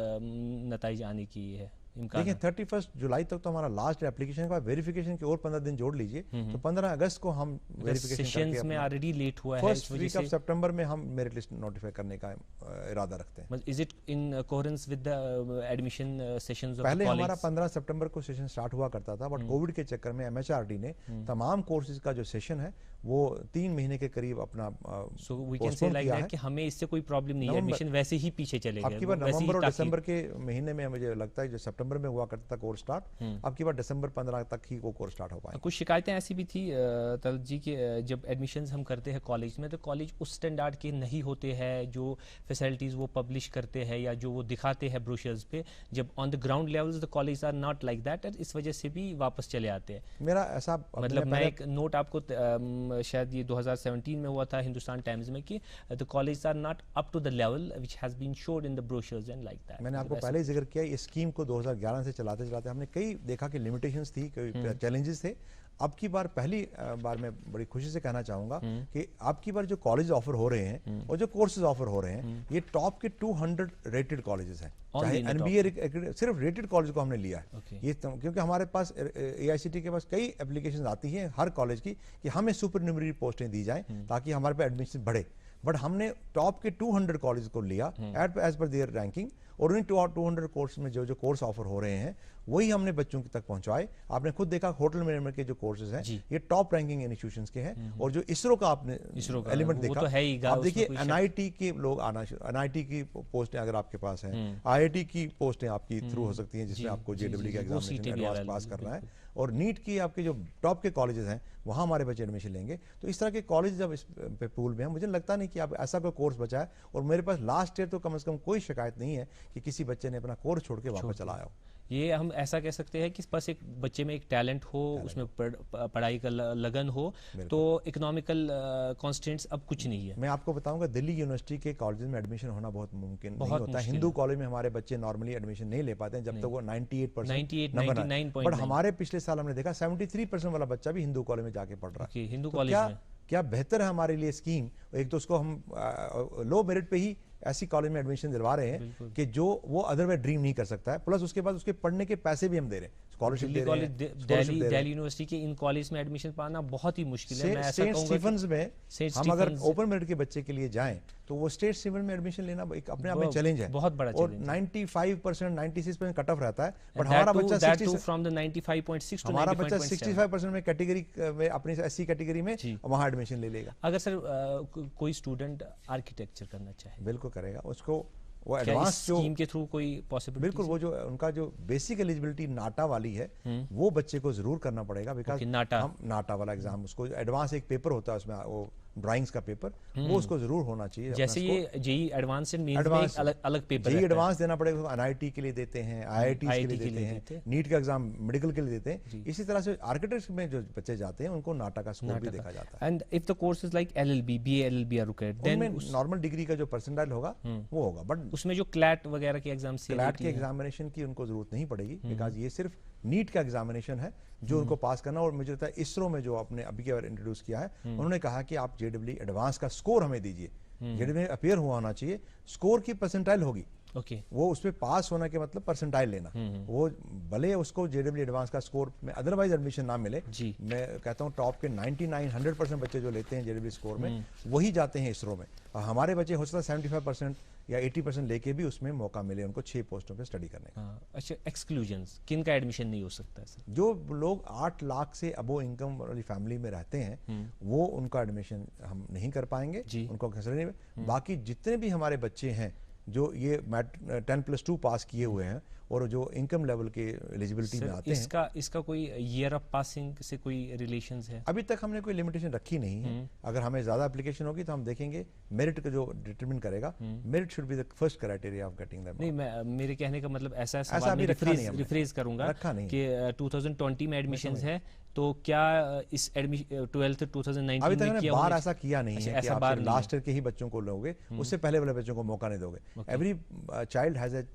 नतीजे आने की है? देखिए 31 जुलाई तक तो हमारा लास्ट एप्लीकेशन का, वेरिफिकेशन के और 15 दिन जोड़ लीजिए तो 15 अगस्त को हम वेरिफिकेशन करके में ऑलरेडी लेट हुआ है, फर्स्ट वीक ऑफ सितंबर में हम मेरिट लिस्ट नोटिफाई करने का इरादा रखते हैं। Is it in accordance with the admission sessions of पहले हमारा 15 सितंबर को सेशन स्टार्ट हुआ करता था, बट कोविड के चक्कर में MHRD ने तमाम कोर्सेज का जो सेशन है वो 3 महीने के करीब अपना so we can say like that कि हमें इससे कोई प्रॉब्लम नहीं है, एडमिशन वैसे ही पीछे चलेगा। आपकी बार नवंबर और दिसंबर के महीने में मुझे लगता है जो सितंबर में हुआ करता था कोर्स स्टार्ट, आपकी बार दिसंबर 15 तक ही वो कोर्स स्टार्ट हो पाएगा। कुछ शिकायतें ऐसी भी थी तलत जी के जब एडमिशंस हम करते हैं कॉलेज में, तो कॉलेज उस स्टैंडर्ड के नहीं होते हैं जो फैसिलिटीज़ वो पब्लिश करते हैं या जो वो दिखाते हैं ब्रोशर्स पे, जब on the ground levels the college are not like that, इस वजह से भी वापस चले आते हैं। मेरा ऐसा मतलब मैं एक नोट आपको शायद ये 2017 में हुआ था हिंदुस्तान टाइम्स में कि the college are not up to the level which has been showed in the brochures and like that. मैंने आपको पहले ही जिक्र किया, इस स्कीम को 2011 से चलाते चलाते हमने कई देखा कि लिमिटेशंस थी, कई चैलेंजेस थे। अब की बार पहली बार मैं बड़ी खुशी से कहना चाहूंगा कि अब की बार जो कॉलेज ऑफर हो रहे हैं और जो कोर्सेज ऑफर हो रहे हैं ये टॉप के 200 रेटेड कॉलेजेस हैं। चाहे NBA सिर्फ रेटेड कॉलेज को हमने लिया है ये क्योंकि हमारे पास AICTE के पास कई एप्लीकेशन आती हैं हर कॉलेज की कि हमें सुपरन्यूमरी पोस्टें दी जाएं ताकि हमारे पे एडमिशन बढ़े, बट हमने टॉप के 200 कॉलेज को लिया एज पर देयर रैंकिंग और उन्हीं 200 कोर्स में जो कोर्स ऑफर हो रहे हैं वही हमने बच्चों तक पहुंचाए। आपने खुद देखा होटल मैनेजमेंट के जो कोर्सेज हैं ये टॉप रैंकिंग इंस्टीट्यूशंस के हैं और जो इसरो का आपने एलिमेंट देखा तो है ही, आप देखिए NIT के लोग आना, NIT की पोस्टें अगर आपके पास हैं, IIT की पोस्टें आपकी थ्रू हो सकती हैं जिसमें आपको JEE का एग्जामिनेशन एडवांस पास करना है और नीट की आपके जो टॉप के कॉलेजेस हैं वहाँ हमारे बच्चे एडमिशन लेंगे। तो इस तरह के कॉलेज जब इस पे पूल में हैं, मुझे लगता नहीं कि आप ऐसा कोई कोर्स बचा है और मेरे पास लास्ट ईयर तो कम से कम कोई शिकायत नहीं है कि किसी बच्चे ने अपना कोर्स छोड़ के वापस चला आया हो। ये हम ऐसा कह सकते हैं कि बस एक बच्चे में एक टैलेंट हो, उसमें पढ़ाई का लगन हो, तो इकोनॉमिकल कॉन्स्टेंट्स अब कुछ नहीं है। मैं आपको बताऊंगा दिल्ली यूनिवर्सिटी के कॉलेज में एडमिशन होना बहुत मुमकिन नहीं होता है। हिंदू कॉलेज में हमारे बच्चे नॉर्मली एडमिशन नहीं ले पाते हैं जब तक वो 98% नंबर, बट हमारे पिछले साल हमने देखा 73% वाला बच्चा भी हिंदू कॉलेज में जाके पढ़ रहा है। हिंदू कॉलेज में क्या बेहतर है हमारे लिए स्कीम। एक तो उसको हम लो मेरिट पे ही ऐसी कॉलेज में एडमिशन दिलवा रहे हैं कि जो वो अदरवाइज ड्रीम नहीं कर सकता है, प्लस उसके बाद उसके पढ़ने के पैसे भी हम दे रहे हैं, स्कॉलरशिप दे रहे हैं। दिल्ली यूनिवर्सिटी के इन कॉलेज में एडमिशन पाना बहुत ही मुश्किल है। मैं ऐसा सेंट कहूंगा स्टीफेंस में हम अगर ओपन मेरिट के बच्चे के लिए जाएं तो वो स्टेट सिविल में एडमिशन लेना एक अपने आप में चैलेंज है, बहुत बड़ा और 95% 96% कट ऑफ रहता है, बट हमारा बच्चा फ्रॉम द 95.6 टू हमारा बच्चा 65% में कैटेगरी में अपनी SC कैटेगरी में वहां एडमिशन ले लेगा। अगर सर कोई स्टूडेंट आर्किटेक्चर करना चाहे बिल्कुल करेगा, उसको वो एडवांस जो स्कीम के थ्रू कोई पॉसिबिलिटी, बिल्कुल वो जो उनका जो बेसिक एलिजिबिलिटी नाटा वाली है वो बच्चे को जरूर करना पड़ेगा, बिकॉज नाटा वाला एग्जाम उसको एडवांस एक पेपर होता है उसमें वो ड्राइंग्स का पेपर वो उसको जरूर होना चाहिए। जैसे ये JEE एडवांस एंड मेंस में एक अलग पेपर JEE एडवांस देना पड़ेगा, NIT के लिए देते हैं, IIT के लिए देते हैं, नीट का एग्जाम मेडिकल के लिए देते हैं। इसी तरह से आर्किटेक्ट में जो बच्चे जाते हैं उनको नाटा का स्कोर भी देखा जाता है। And if the course is like LLB BA LLB are required then normal degree का जो परसेंटाइल होगा वो होगा, बट उसमें जो क्लैट वगैरह के एग्जाम से क्लैट के एग्जामिनेशन की उनको जरूरत नहीं पड़ेगी, बिकॉज ये सिर्फ नीट का एग्जामिनेशन है जो उनको पास करना। और मुझे लगता है इसरो में जो आपने अभी के बार इंट्रोड्यूस किया है उन्होंने कहा कि आप JEE एडवांस का स्कोर हमें दीजिए, JEE में अपीयर हुआ होना चाहिए, स्कोर की परसेंटाइल होगी ओके वो उसमें पास होना के मतलब परसेंटाइल लेना। वो भले उसको जेडब्ल्यू एडवांस का स्कोर में अदरवाइज एडमिशन ना मिले, जी। मैं कहता हूँ टॉप के 99-100% बच्चे जो लेते हैं जेडब्ल्यू स्कोर में वही जाते हैं इसरो में। और हमारे बच्चे हो सकता है 75% या 80% लेके भी उसमें मौका मिले उनको 6 पोस्टों पे स्टडी करने का। हाँ, अच्छा, एक्सक्लूजन्स किन का एडमिशन नहीं हो सकता है सर? जो लोग 8 लाख से अबो इनकम वाली फैमिली में रहते हैं वो उनका एडमिशन हम नहीं कर पाएंगे, जी। उनको कंसिडर नहीं। बाकी जितने भी हमारे बच्चे हैं जो ये 10+2 पास किए हुए हैं और जो इनकम लेवल के एलिजिबिलिटी में आते हैं, इसका कोई ईयर ऑफ पासिंग से कोई रिलेशंस है? अभी तक हमने कोई लिमिटेशन रखी नहीं है। अगर हमें ज्यादा एप्लीकेशन होगी तो हम देखेंगे मेरिट को जो डिटरमिन करेगा। Merit should be the first criteria of getting that. नहीं, मेरे कहने का मतलब ऐसा ऐसा अभी रखा नहीं हमने। रिफ्रेज करूंगा रखा नहीं कि 2020 में एडमिशंस है, तो क्या इस 12th 2019 अभी तक में हमने किया बार होना- ऐसा किया नहीं अच्छा, है कि ऐसा आप बार नहीं लास्ट ईयर के ही बच्चों को लोगे, उससे पहले वाले बच्चों को मौका नहीं दोगे। Every child has a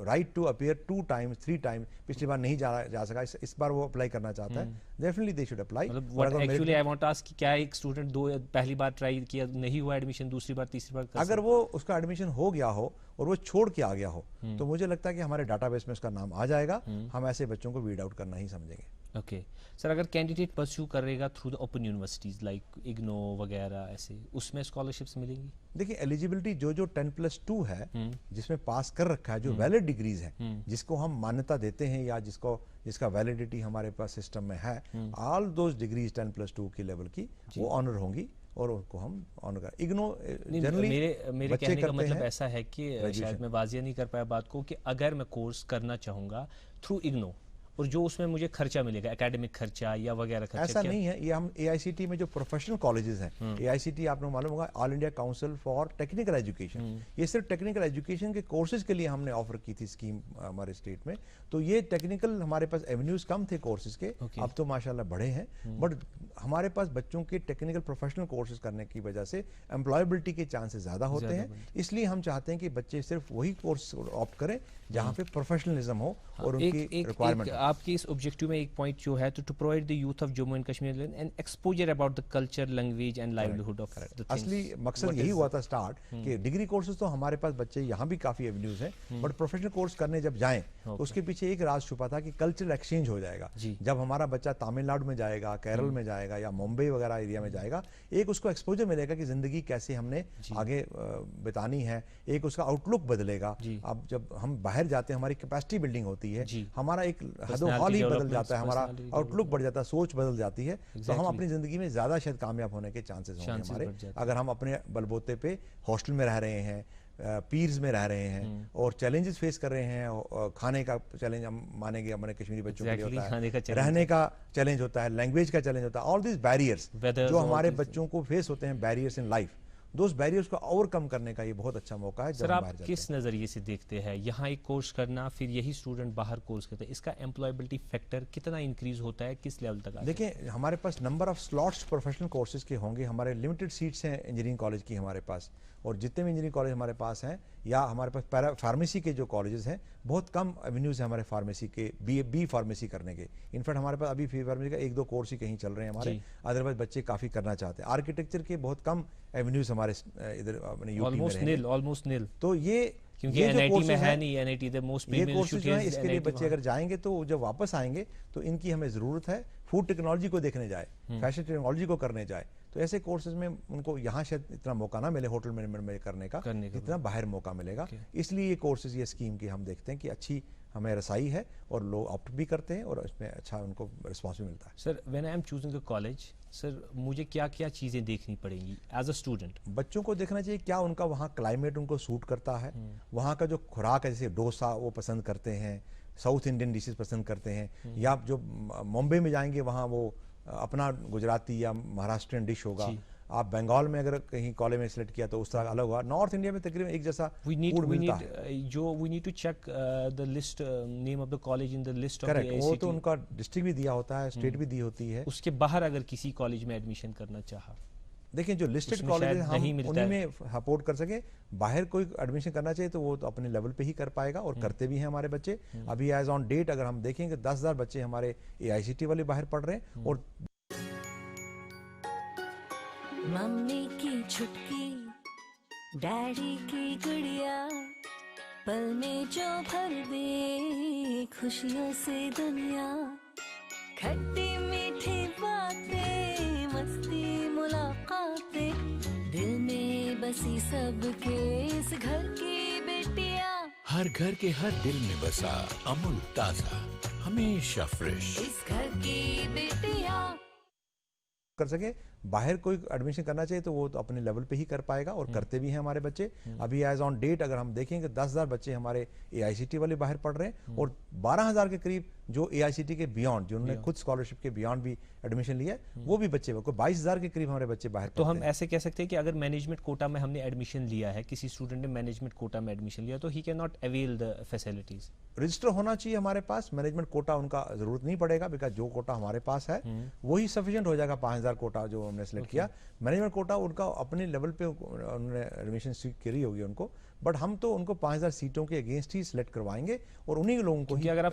right to appear 2 times 3 time. पिछली बार नहीं जा सका, इस बार वो अप्लाई करना चाहता है, डेफिनेटली दे शुड अप्लाई। मतलब what actually I want to ask कि क्या एक स्टूडेंट पहली बार ट्राई किया, नहीं हुआ एडमिशन, दूसरी बार तीसरी बार कर अगर वो उसका एडमिशन हो गया हो और वो छोड़ के आ गया हो तो मुझे लगता है कि हमारे डाटाबेस में उसका नाम आ जाएगा। हम ऐसे बच्चों को वीड आउट करना ही समझेंगे। ओके सर, अगर कैंडिडेट परस्यू करेगा through the open universities like IGNOU वगैरह ऐसे, उसमें स्कॉलरशिप्स मिलेंगी? देखिए एलिजिबिलिटी जो 10+2 है जिसमें पास कर रखा है, जो वैलिड डिग्रीज है जिसको हम मान्यता देते हैं या जिसका वैलिडिटी हमारे पास सिस्टम में है, ऑल दोज डिग्रीज 10+2 की लेवल की वो ऑनर होंगी और उनको हम ऑनर कर। इग्नो जनरली मेरे कहने का मतलब ऐसा है कि शायद मैं वाजिया नहीं कर पाया बात को, कि अगर मैं कोर्स करना चाहूँगा थ्रू इग्नो और जो उसमें मुझे खर्चा मिलेगा, एकेडमिक खर्चा या वगैरह खर्चा, ऐसा नहीं है। ये हम AICT में जो प्रोफेशनल कॉलेजेस हैं, AICT आपको मालूम होगा, all India council for technical education, ये सिर्फ टेक्निकल एजुकेशन के कोर्सेज के लिए हमने ऑफर की थी स्कीम हमारे स्टेट में। तो ये टेक्निकल हमारे पास एवेन्यूज कम थे कोर्सेज के, अब तो माशाल्लाह बढ़े हैं। बट हमारे पास बच्चों के टेक्निकल प्रोफेशनल कोर्सेज करने की वजह से एम्प्लॉयबिलिटी के चांसेस ज़्यादा होते हैं। इसलिए हम चाहते हैं कि बच्चे सिर्फ वही कोर्स ऑप्ट करें जहाँ पे प्रोफेशनलिज्म हो और उनकी रिक्वायरमेंट। आपके इस ऑब्जेक्टिव में एक पॉइंट जो है, to provide the youth of Jammu and Kashmir an exposure about the culture, language and livelihood of the things. असली मकसद यही हुआ था स्टार्ट कि डिग्री कोर्सेज तो हमारे पास बच्चे यहाँ भी काफी एवेन्यूज हैं, बट प्रोफेशनल कोर्स करने जब जाएं तो उसके पीछे एक राज छुपा था कि कल्चरल एक्सचेंज हो जाएगा। जब हमारा बच्चा तमिलनाडु में जाएगा, केरल में जाएगा या मुंबई वगैरह एरिया में जाएगा, एक उसको एक्सपोजर मिलेगा कि जिंदगी कैसे हमने आगे बितानी है, एक उसका आउटलुक बदलेगा। अब जब हम बाहर जाते हैं हमारी कैपेसिटी बिल्डिंग होती है, हमारा एक हद ही बदल जाता है, हमारा आउटलुक बढ़ जाता है, सोच बदल जाती है। तो हम अपनी जिंदगी में ज्यादा शायद कामयाब होने के चांसेस होंगे हमारे, अगर हम अपने बलबूते पे हॉस्टल में रह रहे हैं, पीर्स में रह रहे हैं और चैलेंजेस फेस कर रहे हैं। खाने का चैलेंज हम मानेंगे हमारे कश्मीरी बच्चों के लिए होता है, रहने का चैलेंज होता है, लैंग्वेज का चैलेंज होता है। ऑल दिस बैरियर्स जो हमारे बच्चों को फेस होते हैं, barriers in life, those barriers को ओवरकम करने का ये बहुत अच्छा मौका है। सर, आप किस नज़रिए से देखते हैं यहाँ एक कोर्स करना, फिर यही स्टूडेंट बाहर कोर्स करते हैं, इसका एम्प्लॉयबिलिटी फैक्टर कितना इंक्रीज होता है, किस लेवल तक? देखिए हमारे पास number of slots professional courses के होंगे, हमारे लिमिटेड सीट्स हैं इंजीनियरिंग कॉलेज की हमारे पास, और जितने भी इंजीनियरिंग कॉलेज हमारे पास हैं या हमारे पास फार्मेसी के जो कॉलेजेस हैं, बहुत कम एवेन्यूज़ हैं हमारे फार्मेसी के, बी फार्मेसी करने के। इनफैक्ट हमारे पास अभी फार्मेसी का 1-2 कोर्स ही कहीं चल रहे हैं हमारे, अदरवाइज बच्चे काफ़ी करना चाहते हैं। आर्किटेक्चर के बहुत कम एवेन्यूज़ हमारे इधर अपने यूपी में ऑलमोस्ट नील। तो ये क्योंकि NIT में है नहीं, NIT the most premium courses है, इसके लिए बच्चे अगर जाएंगे तो जब वापस आएंगे तो इनकी हमें ज़रूरत है। फूड टेक्नोलॉजी को देखने जाए, फैशन टेक्नोलॉजी को करने जाए, तो ऐसे कोर्सेज में उनको यहाँ शायद इतना मौका ना मिले होटल मैनेजमेंट में करने का जितना बाहर मौका मिलेगा। इसलिए ये कोर्सेज, ये स्कीम की हम देखते हैं कि अच्छी हमें रसाई है और लोग ऑप्ट भी करते हैं और इसमें अच्छा उनको रिस्पॉन्स भी मिलता है। Sir, when I am choosing the college, sir मुझे क्या क्या चीज़ें देखनी पड़ेंगी एज अ स्टूडेंट? बच्चों को देखना चाहिए क्या उनका वहाँ क्लाइमेट उनको सूट करता है, वहाँ का जो खुराक है, जैसे डोसा वो पसंद करते हैं, साउथ इंडियन डिशेस पसंद करते हैं, या जो मुंबई में जाएंगे वहाँ वो अपना गुजराती या महाराष्ट्रियन डिश होगा। आप बंगाल में अगर कहीं कॉलेज में सिलेक्ट किया तो उस तरह अलग होगा। नॉर्थ इंडिया में तकरीबन एक जैसा फूड मिलता है। We need to check the list, name of the college in the list of the correct, वो तो उनका डिस्ट्रिक्ट भी दिया होता है, स्टेट भी दी होती है। उसके बाहर अगर किसी कॉलेज में एडमिशन करना चाहा, देखिए जो लिस्टेड कॉलेज हम उन्हीं में सपोर्ट कर सके। बाहर कोई एडमिशन करना चाहिए तो वो तो अपने लेवल पे ही कर पाएगा और करते भी हैं हमारे बच्चे। अभी एज ऑन डेट अगर हम देखेंगे 10,000 बच्चे हमारे AICT वाले बाहर पढ़ रहे हैं। और मम्मी की छुटकी, डैडी की गुड़िया, पल में जो भर दे खुशियों से दुनिया, खट्टी मीठी बातें मस्ती मुलाकातें, दिल में बसी सबके इस घर की बेटियां, हर घर के हर दिल में बसा अमूल ताजा, हमेशा फ्रेश। इस घर की बेटियां। कर सके। बाहर कोई एडमिशन करना चाहिए तो वो तो अपने लेवल पे ही कर पाएगा और करते भी हैं हमारे बच्चे। अभी एज ऑन डेट अगर हम देखेंगे 10,000 बच्चे हमारे AICT वाले बाहर पढ़ रहे हैं और 12,000 के करीब जो AICT के बियॉन्ड, जिन्होंने खुद स्कॉलरशिप के बियॉन्ड भी एडमिशन लिया है, वो भी बच्चे, कोई 22,000 के करीब हमारे बच्चे बाहर तो पढ़ते हम हैं। ऐसे कह सकते हैं कि अगर मैनेजमेंट कोटा में हमने एडमिशन लिया है, किसी स्टूडेंट ने मैनेजमेंट कोटा में एडमिशन लिया, तो he can not avail the facilities. Register होना चाहिए हमारे पास, मैनेजमेंट कोटा उनका जरूरत नहीं पड़ेगा, बिकॉज जो कोटा हमारे पास है वही सफिशिएंट हो जाएगा। 5,000 कोटा जो हमने सेलेक्ट किया, मैनेजमेंट कोटा उनका अपने लेवल पे उन्होंने एडमिशन करी होगी उनको, बट हम तो उनको 5,000 सीटों के अगेंस्ट ही सिलेक्ट करवाएंगे और उन्हीं लोगों को क्योंकि अगर आप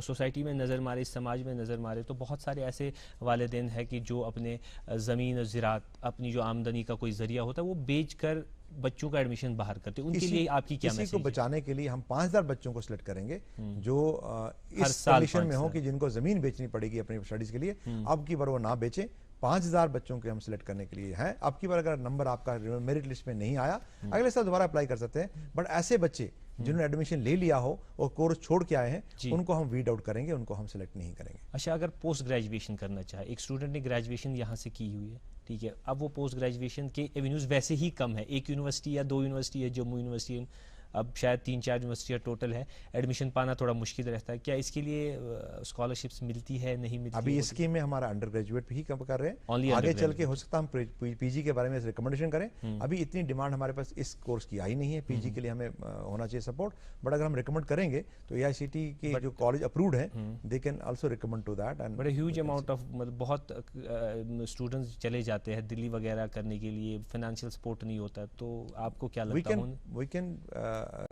सोसाइटी में नज़र मारे, समाज में नज़र मारे, तो बहुत सारे ऐसे वालिदैन हैं कि जो अपने ज़मीन और ज़राअत, अपनी जो आमदनी का कोई जरिया होता है, वो बेच कर बच्चों का एडमिशन बाहर करते हैं। उनके लिए आपकी क्या मैसेज है? को बचाने के लिए हम 5,000 बच्चों को सिलेक्ट करेंगे जो हर इस साल कंडीशन में हो कि जिनको जमीन बेचनी पड़ेगी अपनी स्टडीज के लिए, अब की बार वो ना बेचें। 5,000 बच्चों के हम सिलेक्ट करने के लिए हैं। अब की बार अगर नंबर आपका मेरिट लिस्ट में नहीं आया, अगले साल दोबारा अप्लाई कर सकते हैं। बट ऐसे बच्चे जिन्होंने एडमिशन ले लिया हो और कोर्स छोड़ के आए हैं, उनको हम वीड आउट करेंगे, उनको हम सिलेक्ट नहीं करेंगे। अच्छा, अगर पोस्ट ग्रेजुएशन करना चाहे, एक स्टूडेंट ने ग्रेजुएशन यहाँ से की हुई है, ठीक है, अब वो पोस्ट ग्रेजुएशन के एवेन्यूज वैसे ही कम है, एक यूनिवर्सिटी या 2 यूनिवर्सिटी है, जम्मू यूनिवर्सिटी, अब शायद 3-4 यूनिवर्सिटियाँ टोटल है, एडमिशन पाना थोड़ा मुश्किल रहता है। क्या इसके लिए स्कॉलरशिप्स मिलती है, नहीं मिलती? अभी इस स्कीम में हमारा अंडर ग्रेजुएट भी कम कर रहे हैं, आगे चल के हो सकता है हम पीजी के बारे में रिकमेंडेशन करें। अभी इतनी डिमांड हमारे पास इस कोर्स की आई नहीं है, पीजी के लिए हमें होना चाहिए सपोर्ट, बट अगर हम रिकमेंड करेंगे तो AICT के जो कॉलेज अप्रूव्ड हैं, they can also recommend to that. And बड़े ह्यूज अमाउंट ऑफ, मतलब बहुत स्टूडेंट्स चले जाते हैं दिल्ली वगैरह करने के लिए, फाइनेंशियल सपोर्ट नहीं होता, तो आपको क्या लगता है? We can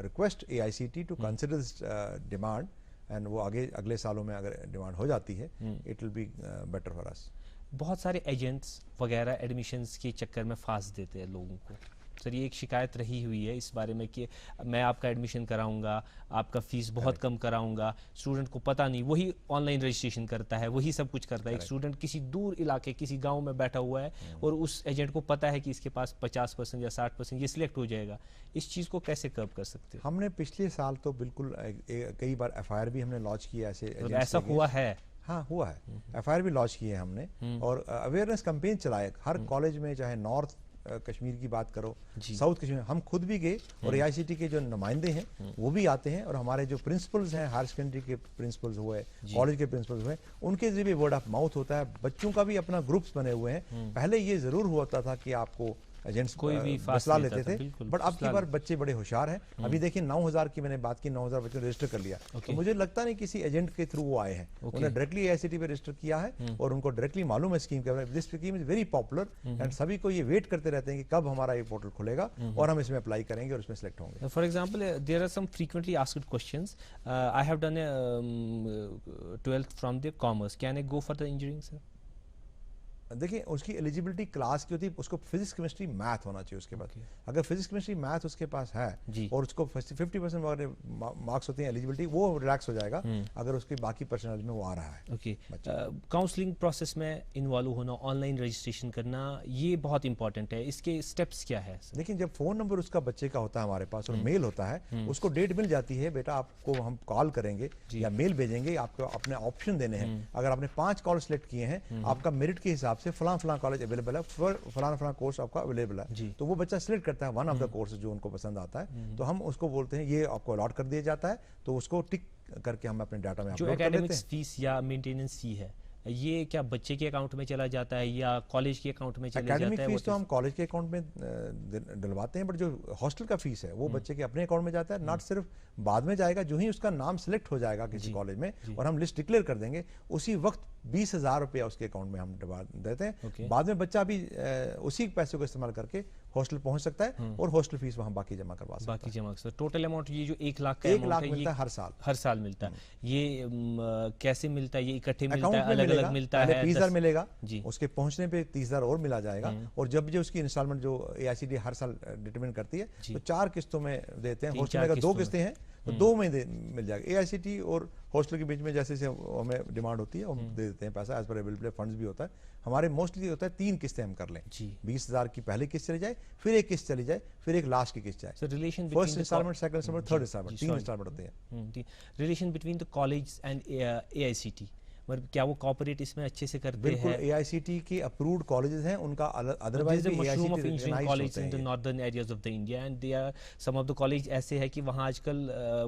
request AICT to consider this demand, and वो अगले सालों में अगर डिमांड हो जाती है, it will be better for us. बहुत सारे एजेंट्स वगैरह एडमिशन्स के चक्कर में फांस देते हैं लोगों को। सर, ये एक शिकायत रही हुई है इस बारे में कि मैं आपका एडमिशन कराऊंगा, आपका फीस बहुत कम कराऊंगा, स्टूडेंट को पता नहीं, वही ऑनलाइन रजिस्ट्रेशन करता है, वही सब कुछ करता है। एक स्टूडेंट किसी दूर इलाके, किसी गांव में बैठा हुआ है और उस एजेंट को पता है कि इसके पास 50% या 60% ये सिलेक्ट हो जाएगा। इस चीज़ को कैसे कर्व कर सकते हैं? हमने पिछले साल तो बिल्कुल कई बार FIR भी हमने लॉन्च किया ऐसा हुआ है? हाँ, हुआ है। FIR भी लॉन्च किए हैं हमने और अवेयरनेस कैंपेन चलाए हर कॉलेज में, चाहे नॉर्थ कश्मीर की बात करो, साउथ कश्मीर, हम खुद भी गए और AICT के जो नुमाइंदे हैं वो भी आते हैं, और हमारे जो प्रिंसिपल्स हैं, हायर सेकेंडरी के प्रिंसिपल्स हुए, कॉलेज के प्रिंसिपल्स हुए, उनके जरिए वर्ड ऑफ माउथ होता है। बच्चों का भी अपना ग्रुप्स बने हुए हैं। पहले ये जरूर होता था कि आपको एजेंट्स कोई भी फैसला लेते थे, बट अब की बार बच्चे बड़े होशियार हैं। अभी देखिए 9,000 की मैंने बात की, 9,000 बच्चों ने रजिस्टर कर लिया। तो मुझे लगता नहीं किसी एजेंट के थ्रू वो आए हैं, उन्होंने डायरेक्टली AICT पे रजिस्टर किया है और उनको डायरेक्टली मालूम है स्कीम के बारे में। This scheme is very popular and सभी को ये वेट करते रहते हैं कि कब हमारा ये पोर्टल खुलेगा और हम इसमें अप्लाई करेंगे और इसमें सिलेक्ट होंगे। For example, there are some frequently asked questions, I have done 12th from the commerce, can I go for the engineering? Sir, देखिए, उसकी एलिजिबिलिटी क्लास की होती है, उसको फिजिक्स केमिस्ट्री मैथ होना चाहिए उसके बाद। अगर फिजिक्स केमिस्ट्री मैथ उसके पास है और उसको 50% मार्क्स होते हैं एलिजिबिलिटी, वो रिलैक्स हो जाएगा अगर उसके बाकी पर्सनल में वो आ रहा है। ओके, काउंसलिंग प्रोसेस में इन्वॉल्व होना, ऑनलाइन रजिस्ट्रेशन करना, ये बहुत इंपॉर्टेंट है। इसके स्टेप्स क्या है? देखिए, जब फोन नंबर उसका बच्चे का होता है हमारे पास और मेल होता है, उसको डेट मिल जाती है, बेटा आपको हम कॉल करेंगे या मेल भेजेंगे, आपको अपने ऑप्शन देने हैं। अगर आपने 5 कॉल सिलेक्ट किए हैं, आपका मेरिट के हिसाब से फलां कॉलेज अवेलेबल है, फलां कोर्स आपका अवेलेबल है, तो वो बच्चा सिलेक्ट करता है वन ऑफ द कोर्स जो उनको पसंद आता है, तो हम उसको बोलते हैं ये आपको अलॉट कर दिया जाता है, तो उसको टिक करके हम अपने डाटा में अपलोड कर देते हैं। जो एकेडमिक्स फीस या मेंटेनेंस फी है, ये क्या बच्चे के अकाउंट में चला जाता है या कॉलेज के अकाउंट में चला जाता है? एकेडमिक फीस तो हम कॉलेज के अकाउंट में डलवाते हैं, बट जो हॉस्टल का फीस है वो बच्चे के अपने अकाउंट में जाता है। नॉट सिर्फ बाद में जाएगा, जो ही उसका नाम सिलेक्ट हो जाएगा किसी कॉलेज में और हम लिस्ट डिक्लेयर कर देंगे, उसी वक्त 20,000 रुपया उसके अकाउंट में हम देते हैं। Okay. बाद में बच्चा भी उसी पैसे को इस्तेमाल करके हॉस्टल पहुंच सकता है और हॉस्टल फीस वहाँ बाकी जमा करवा सकता बाकी जमा कर टोटल अमाउंट ये जो 1 लाख का 1 amount लाख है, मिलता ये है हर साल मिलता है। ये कैसे मिलता है? ये इकट्ठे मिलता अकाउंट है, में अलग मिलेगा। अलग मिलता पहले है? 20,000 मिलेगा जी। उसके पहुंचने पे 30,000 और मिला जाएगा और जब जो उसकी इंस्टॉलमेंट जो AICTE हर साल डिटरमिन करती है तो 4 किस्तों में देते हैं। हॉस्टल में अगर 2 किस्तें हैं तो 2 में मिल जाएगा। AICTE और हॉस्टल के बीच में जैसे हमें डिमांड होती है हम दे देते हैं पैसा, एज पर अवेलेबल फंड्स भी होता है। हमारे मोस्टली होता है 3 किस्तें हम कर लें, 20,000 की पहली किस्त चली जाए, फिर एक किस्त चली जाए, फिर एक लास्ट की किस्त जाए। So relation first between installment, second installment, third installment, 3 installment होते हैं। Relation between the college and AICTE, मतलब क्या वो कॉपरेट इसमें अच्छे से करते बिल्कुल, हैं? AICTE के अप्रूव्ड कॉलेजेस हैं, उनका अदरवाइज There's a भी mushroom of AICTE engineering recognized colleges होते in the हैं। northern areas of the India and they are some of the college ऐसे है कि वहाँ आजकल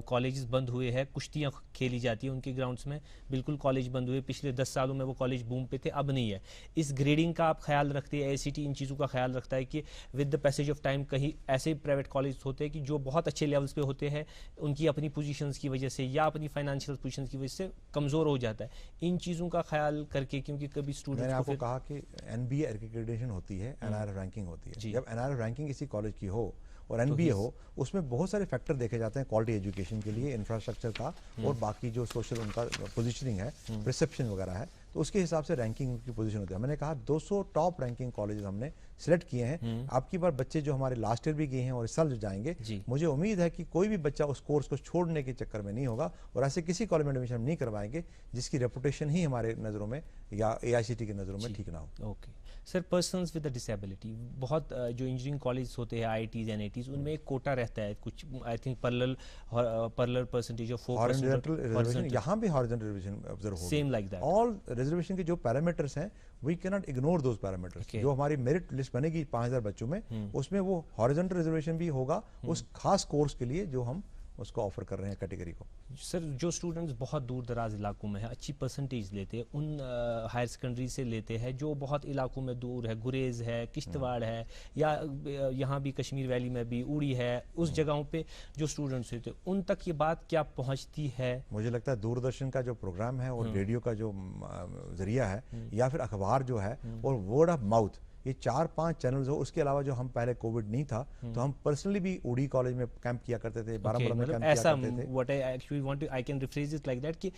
कॉलेजेस बंद हुए हैं, कुश्तियाँ खेली जाती है उनके ग्राउंड्स में, बिल्कुल कॉलेज बंद हुए। पिछले 10 सालों में वो कॉलेज बूम पे थे, अब नहीं है। इस ग्रेडिंग का आप ख्याल रखते हैं? AICTE इन चीज़ों का ख्याल रखता है कि with the passage of time कहीं ऐसे प्राइवेट कॉलेज होते हैं कि जो बहुत अच्छे लेवल्स पे होते हैं, उनकी अपनी पोजीशंस की वजह से या अपनी फाइनेंशियल पोजीशंस की वजह से कमज़ोर हो जाता है। इन चीज़ों का ख्याल करके, क्योंकि कभी मैंने स्टूडेंट्स आपको कहा कि NBA एक्रेडिटेशन होती है, NIRF रैंकिंग होती है। जब NIRF रैंकिंग किसी कॉलेज की हो और NBA हो, उसमें बहुत सारे फैक्टर देखे जाते हैं क्वालिटी एजुकेशन के लिए, इंफ्रास्ट्रक्चर का और बाकी जो सोशल उनका पोजीशनिंग है, रिसेप्शन वगैरह है, तो उसके हिसाब से रैंकिंग की पोजीशन होती है। मैंने कहा 200 टॉप रैंकिंग कॉलेज हमने सिलेक्ट किए हैं। आपकी बार बच्चे जो हमारे लास्ट ईयर भी गए हैं और इस साल जो जाएंगे, मुझे उम्मीद है कि कोई भी बच्चा उस कोर्स को छोड़ने के चक्कर में नहीं होगा और ऐसे किसी कॉलेज में एडमिशन नहीं करवाएंगे जिसकी रेपुटेशन ही हमारे नज़रों में या AICTE की नज़रों में ठीक ना हो। Okay sir, persons with disability, बहुत जो इंजीनियरिंग कॉलेज होते हैं IITs NITs, उनमें एक कोटा रहता है कुछ, I think parallel percentage of 4% reservation, यहाँ भी हॉरिजॉन्टल रिजर्वेशन ऑब्जर्व होगा। Same like that. All reservation के जो पैरामीटर्स हैं, we can not ignore those parameters. जो हमारी मेरिट लिस्ट बनेगी 5,000 बच्चों में, उसमें वो हॉरिजॉन्टल रिजर्वेशन भी होगा उस खास कोर्स के लिए जो हम उसको ऑफर कर रहे हैं कैटेगरी को। सर, जो स्टूडेंट्स बहुत दूर दराज इलाकों में है, अच्छी परसेंटेज लेते हैं, उन हायर सेकेंडरी से लेते हैं जो बहुत इलाकों में दूर है, गुरेज है, किश्तवाड़ है, या यहाँ भी कश्मीर वैली में भी उड़ी है, उस जगहों पे जो स्टूडेंट्स होते हैं, उन तक ये बात क्या पहुँचती है? मुझे लगता है दूरदर्शन का जो प्रोग्राम है और रेडियो का जो जरिया है या फिर अखबार जो है और वर्ड ऑफ माउथ, ये 4-5 चैनल्स हो। उसके अलावा जो हम पहले कोविड नहीं था तो हम पर्सनली भी उड़ी कॉलेज में कैंप किया करते थे, बारामूला में कैंप किया करते थे। What I actually want to, I can rephrase it like that कि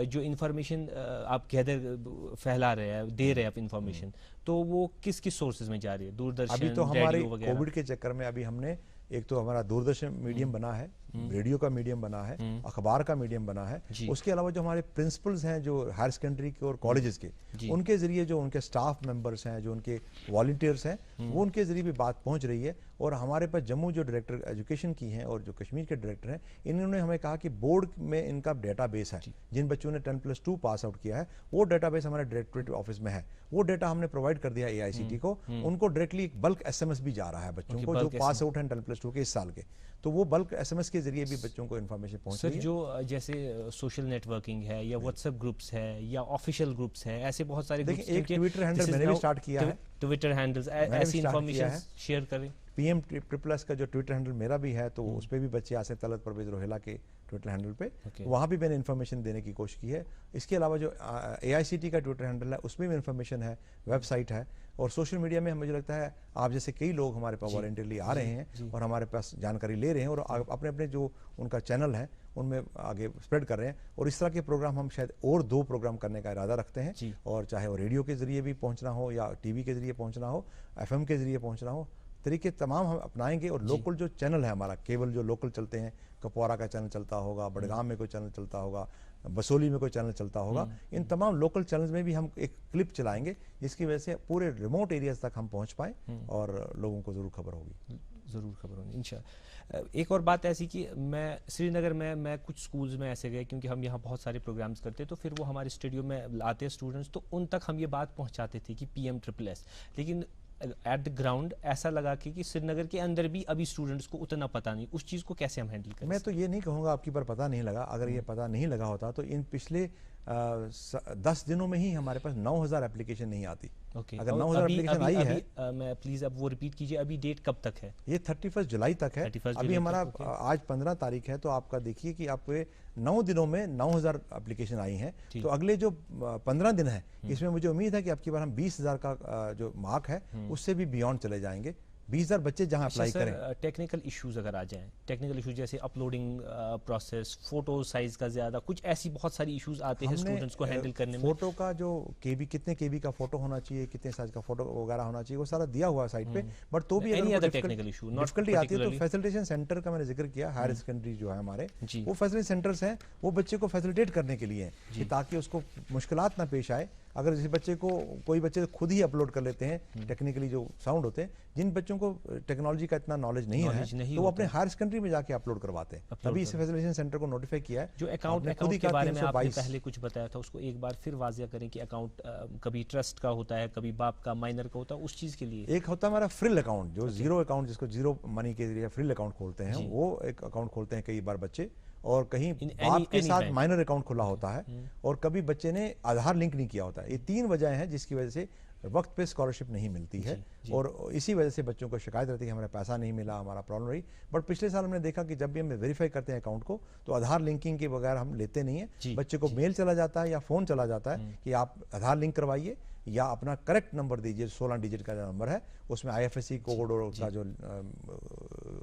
जो इन्फॉर्मेशन आप गैदर फैला रहे हैं, दे रहे हैं आप इन्फॉर्मेशन, तो वो किस किस सोर्सेज में जा रही है? दूरदर्शन, अभी तो हमारे वगैरह? कोविड के चक्कर में अभी हमने एक तो हमारा दूरदर्शन मीडियम बना है, रेडियो का मीडियम बना है, अखबार का मीडियम बना है। उसके अलावा जो हमारे प्रिंसिपल्स हैं जो हायर सेकेंडरी के और कॉलेजेस के, उनके जरिए जो उनके स्टाफ मेंबर्स हैं, जो उनके वॉलंटियर्स हैं, वो उनके जरिए भी बात पहुंच रही है। और हमारे पास जम्मू जो डायरेक्टर एजुकेशन की हैं और जो कश्मीर के डायरेक्टर हैं, इन्होंने हमें कहा कि बोर्ड में इनका डेटाबेस है, जिन बच्चों ने 10+2 पास आउट किया है, वो डेटाबेस हमारे डायरेक्टरेट ऑफिस में है। वो डेटा हमने प्रोवाइड कर दिया AICTE को। उनको डायरेक्टली एक बल्क SMS भी जा रहा है बच्चों को जो पास आउट हैं 10+2 के इस साल के, तो वो बल्क SMS के जरिए भी बच्चों को इन्फॉर्मेशन पहुंच रही है। जो जैसे सोशल नेटवर्किंग है या व्हाट्सएप ग्रुप्स है या ऑफिशियल ग्रुप्स है, ऐसे बहुत सारे ग्रुप्स, एक ट्विटर हैंडल मैंने भी स्टार्ट किया है, ट्विटर हैंडल्स ऐसी इन्फॉर्मेशन शेयर करें। PM++ का जो ट्विटर हैंडल मेरा भी है, तो उस पर भी बच्चे आ सकते, तलत परवेज रोहेला के ट्विटर हैंडल पे, वहाँ भी मैंने इन्फॉर्मेशन देने की कोशिश की है। इसके अलावा जो AICTE का ट्विटर हैंडल है, उसमें भी इन्फॉर्मेशन है, वेबसाइट है, और सोशल मीडिया में मुझे लगता है आप जैसे कई लोग हमारे पास वॉलंटियरली आ रहे हैं और हमारे पास जानकारी ले रहे हैं और अपने अपने जो उनका चैनल है उनमें आगे स्प्रेड कर रहे हैं। और इस तरह के प्रोग्राम हम शायद और 2 प्रोग्राम करने का इरादा रखते हैं, और चाहे वो रेडियो के जरिए भी पहुंचना हो या TV के जरिए पहुंचना हो, FM के जरिए पहुंचना हो, तरीके तमाम हम अपनाएंगे। और लोकल जो चैनल है हमारा, केवल जो लोकल चलते हैं, कपवारा का चैनल चलता होगा, बड़गाम में कोई चैनल चलता होगा, बसोली में कोई चैनल चलता होगा, इन तमाम लोकल चैनल्स में भी हम एक क्लिप चलाएंगे जिसकी वजह से पूरे रिमोट एरियाज तक हम पहुंच पाएँ और लोगों को ज़रूर खबर होगी। ज़रूर खबर होगी इंशाल्लाह। एक और बात ऐसी कि मैं श्रीनगर में मैं कुछ स्कूल्स में ऐसे गए, क्योंकि हम यहाँ बहुत सारे प्रोग्राम्स करते, तो फिर वो हमारे स्टूडियो में आते स्टूडेंट्स, तो उन तक हम ये बात पहुँचाते थे कि PM++, लेकिन एट द ग्राउंड ऐसा लगा कि श्रीनगर के अंदर भी अभी स्टूडेंट्स को उतना पता नहीं, उस चीज़ को कैसे हम हैंडल करें? मैं तो ये नहीं कहूँगा आपकी पर पता नहीं लगा, अगर ये पता नहीं लगा होता तो इन पिछले 10 दिनों में ही हमारे पास 9,000 एप्लीकेशन नहीं आती। ओके, अगर 9,000 एप्लीकेशन आई है, मैं प्लीज अब वो रिपीट कीजिए, अभी डेट कब तक है? ये 31 जुलाई तक है। 31 अभी जुलाई हमारा तक, ओके। आज 15 तारीख है, तो आपका देखिए कि आप 9 दिनों में 9,000 एप्लीकेशन आई हैं। तो अगले जो 15 दिन है, इसमें मुझे उम्मीद है कि आपकी बार हम 20,000 का जो मार्क है उससे भी बियॉन्ड चले जाएंगे। 20,000 बच्चे जहां अप्लाई करें। टेक्निकल इश्यूज अगर आ जाएं, टेक्निकल इश्यूज जैसे अपलोडिंग प्रोसेस, फोटो साइज का ज्यादा, कुछ ऐसी बहुत सारी इश्यूज आते हैं स्टूडेंट्स को हैंडल करने में। फोटो का जो केबी, कितने केबी का फोटो होना चाहिए, कितने साइज का फोटो वगैरह होना चाहिए, वो सारा दिया हुआ है साइट पे। बट तो भी Any other technical issue, not difficulty आती है, तो particularly- फैसिलिटेशन सेंटर का मैंने जिक्र किया, हायर सेकेंडरी जो है हमारे, जी। वो फैसिलिटी सेंटर्स हैं, वो बच्चे को फैसिलिटेट करने के लिए हैं कि ताकि उसको मुश्किलात ना पेश आए। अगर जिस बच्चे को, कोई बच्चे खुद ही अपलोड कर लेते हैं टेक्निकली जो साउंड होते हैं, जिन बच्चों को टेक्नोलॉजी का इतना नॉलेज नहीं है, तो वो अपने हायर सेकेंडरी में जाके अपलोड करवाते हैं। तभी इस फैसिलिटेशन सेंटर को नोटिफाई किया है। जो अकाउंट के बारे में आपने पहले कुछ बताया था, उसको एक बार फिर वाजिया करें कि अकाउंट कभी ट्रस्ट का होता है, कभी बाप का, माइनर का होता है, उस चीज के लिए एक होता है हमारा फ्रिल अकाउंट, जो जीरो अकाउंट, जिसको जीरो मनी के जरिए फ्रिल अकाउंट खोलते हैं, वो एक अकाउंट खोलते हैं कई बार बच्चे, और कहीं बाप के साथ माइनर अकाउंट खुला होता है, और कभी बच्चे ने आधार लिंक नहीं किया होता है। ये 3 वजह हैं जिसकी वजह से वक्त पे स्कॉलरशिप नहीं मिलती है, और इसी वजह से बच्चों को शिकायत रहती है कि हमें पैसा नहीं मिला, हमारा प्रॉब्लम रही। बट पिछले साल हमने देखा कि जब भी हम वेरीफाई करते हैं अकाउंट को, तो आधार लिंकिंग के बगैर हम लेते नहीं है। बच्चे को मेल चला जाता है या फोन चला जाता है कि आप आधार लिंक करवाइए, या अपना करेक्ट नंबर दीजिए, 16 डिजिट का जो नंबर है, उसमें IFSC कोड और का जो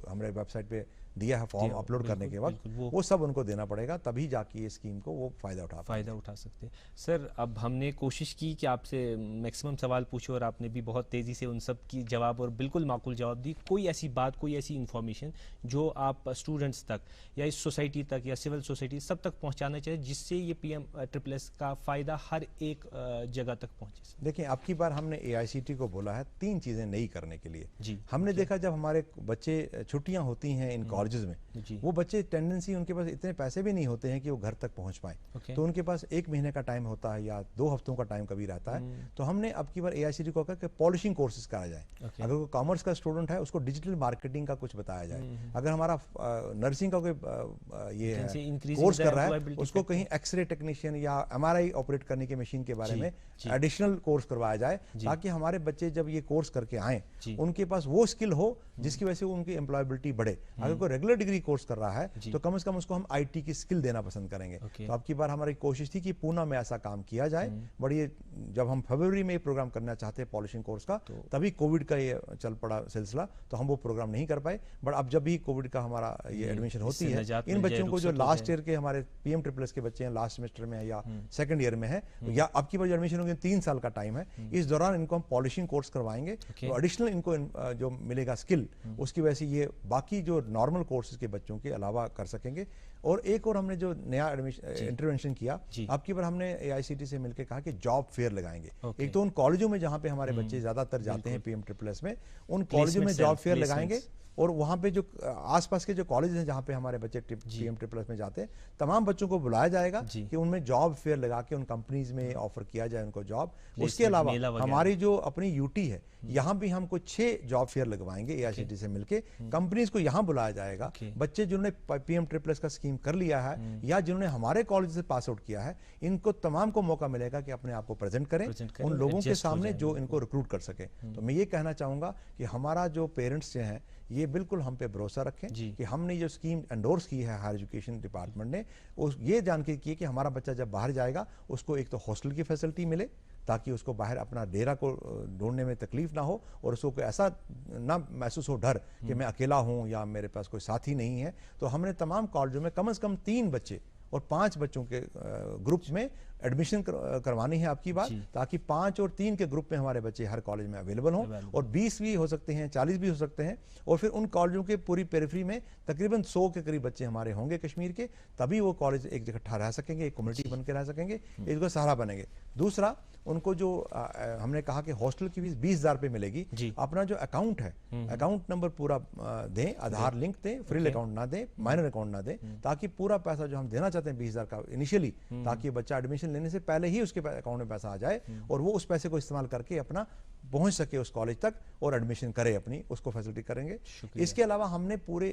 हमारे वेबसाइट पे दिया है फॉर्म अपलोड करने के बाद, वो सब उनको देना पड़ेगा, तभी जाके ये स्कीम को वो फायदा उठा सकते हैं। सर, अब हमने कोशिश की कि आपसे मैक्सिमम सवाल पूछो, और आपने भी बहुत तेज़ी से उन सब की जवाब, और बिल्कुल माकूल जवाब दी। कोई ऐसी बात, कोई ऐसी इंफॉर्मेशन जो आप स्टूडेंट्स तक या इस सोसाइटी तक या सिविल सोसाइटी सब तक पहुंचाना चाहिए, जिससे ये PM-SSS का फ़ायदा हर एक जगह तक पहुंचे? देखिए, अब की बार हमने AICT को बोला है 3 चीज़ें नई करने के लिए। जी, हमने देखा जब हमारे बच्चे छुट्टियां होती हैं इन कॉलेजेस में, वो बच्चे टेंडेंसी, उनके पास इतने पैसे भी नहीं होते हैं कि वो घर तक पहुंच पाए, तो उनके पास 1 महीने का टाइम होता है या 2 हफ्तों का टाइम कभी रहता है। तो हमने अब की बार AICT को कहा कि पॉलिशिंग कोर्सेज कराया जाए। अगर कोई कॉमर्स का स्टूडेंट है, उसको डिजिटल मार्केटिंग का कुछ बताया जाए। अगर हमारा नर्सिंग का कोई ये है कोर्स कर रहा है, उसको कहीं एक्सरे टेक्नीशियन या MRI ऑपरेट करने की मशीन के बारे में एडिशनल कोर्स करवाया जाए, ताकि हमारे बच्चे जब ये कोर्स करके आए, उनके पास वो स्किल हो जिसकी वजह से उनकी एम्प्लॉयबिलिटी बढ़े। अगर कोई रेगुलर डिग्री कोर्स कर रहा है, तो कम से कम उसको हम IT की स्किल देना पसंद करेंगे। तो अब की बार हमारी कोशिश थी कि पूना में ऐसा काम किया जाए। बट ये जब हम फरवरी में ये प्रोग्राम करना चाहते हैं पॉलिशिंग कोर्स का, तभी कोविड का ये चल पड़ा सिलसिला, तो हम वो प्रोग्राम नहीं कर पाए। बट अब जब भी कोविड का हमारा ये एडमिशन होती है, इन बच्चों को जो लास्ट ईयर के हमारे PM-SSS के बच्चे हैं, लास्ट सेमेस्टर में है या सेकंड ईयर में है, या अब की बार जो एडमिशन होंगे 3 साल का टाइम है, इस दौरान इनको हम पॉलिशिंग कोर्स करवाएंगे। तो एडिशनल इनको जो मिलेगा स्किल, उसकी वजह से ये बाकी जो नॉर्मल कोर्सेज के बच्चों के अलावा कर सकेंगे। और एक और हमने जो नया इंटरवेंशन किया, अब की बार हमने AICT से मिलकर कहा कि जॉब फेयर लगाएंगे। एक तो उन कॉलेजों में जहाँ पे हमारे बच्चे ज्यादातर जाते हैं PM-SSS में, उन कॉलेजों में जॉब फेयर लगाएंगे, और वहाँ पे जो आसपास के जो कॉलेज हैं जहाँ पे हमारे बच्चे PM-SSS में जाते हैं, तमाम बच्चों को बुलाया जाएगा कि उनमें जॉब फेयर लगा के उन कंपनीज में ऑफर किया जाए उनको जॉब। उसके अलावा हमारी जो अपनी UT है, यहाँ भी हम कुछ 6 जॉब फेयर लगवाएंगे AICT से मिलके। कंपनीज को यहाँ बुलाया जाएगा। बच्चे जिन्होंने PM-SSS का स्कीम कर लिया है या जिन्होंने हमारे कॉलेज से पास आउट किया है, इनको तमाम को मौका मिलेगा कि अपने आप को प्रेजेंट करें उन लोगों के सामने जो इनको रिक्रूट कर सके। तो मैं ये कहना चाहूंगा कि हमारा जो पेरेंट्स जो हैं, ये बिल्कुल हम पे भरोसा रखें कि हमने जो स्कीम एंडोर्स की है हायर एजुकेशन डिपार्टमेंट ने, उस ये जान के की कि हमारा बच्चा जब बाहर जाएगा, उसको एक तो हॉस्टल की फैसिलिटी मिले, ताकि उसको बाहर अपना डेरा को ढूंढने में तकलीफ ना हो, और उसको कोई ऐसा ना महसूस हो डर कि मैं अकेला हूं या मेरे पास कोई साथी नहीं है। तो हमने तमाम कॉलेजों में कम से कम 3 बच्चे और 5 बच्चों के ग्रुप में एडमिशन करवानी है आपकी बात, ताकि 5 और 3 के ग्रुप में हमारे बच्चे हर कॉलेज में अवेलेबल हों, और 20 भी हो सकते हैं, 40 भी हो सकते हैं। और फिर उन कॉलेजों के पूरी पेरिफेरी में तकरीबन 100 के करीब बच्चे हमारे होंगे कश्मीर के, तभी वो कॉलेज एक इकट्ठा रह सकेंगे, एक कम्युनिटी बन के रह सकेंगे, इसको सहारा बनेंगे। दूसरा, उनको जो हमने कहा कि हॉस्टल की फीस 20,000 रुपये मिलेगी। अपना जो अकाउंट है, अकाउंट नंबर पूरा दें, आधार लिंक दें, फ्रिल अकाउंट ना दें, माइनर अकाउंट ना दें, ताकि पूरा पैसा जो हम देना चाहते हैं 20,000 का इनिशियली, ताकि बच्चा एडमिशन लेने से पहले ही उसके अकाउंट में पैसा आ जाए, और वो उस पैसे को इस्तेमाल करके अपना पहुंच सके उस कॉलेज तक और एडमिशन करे अपनी, उसको फैसिलिटी करेंगे। इसके अलावा हमने पूरे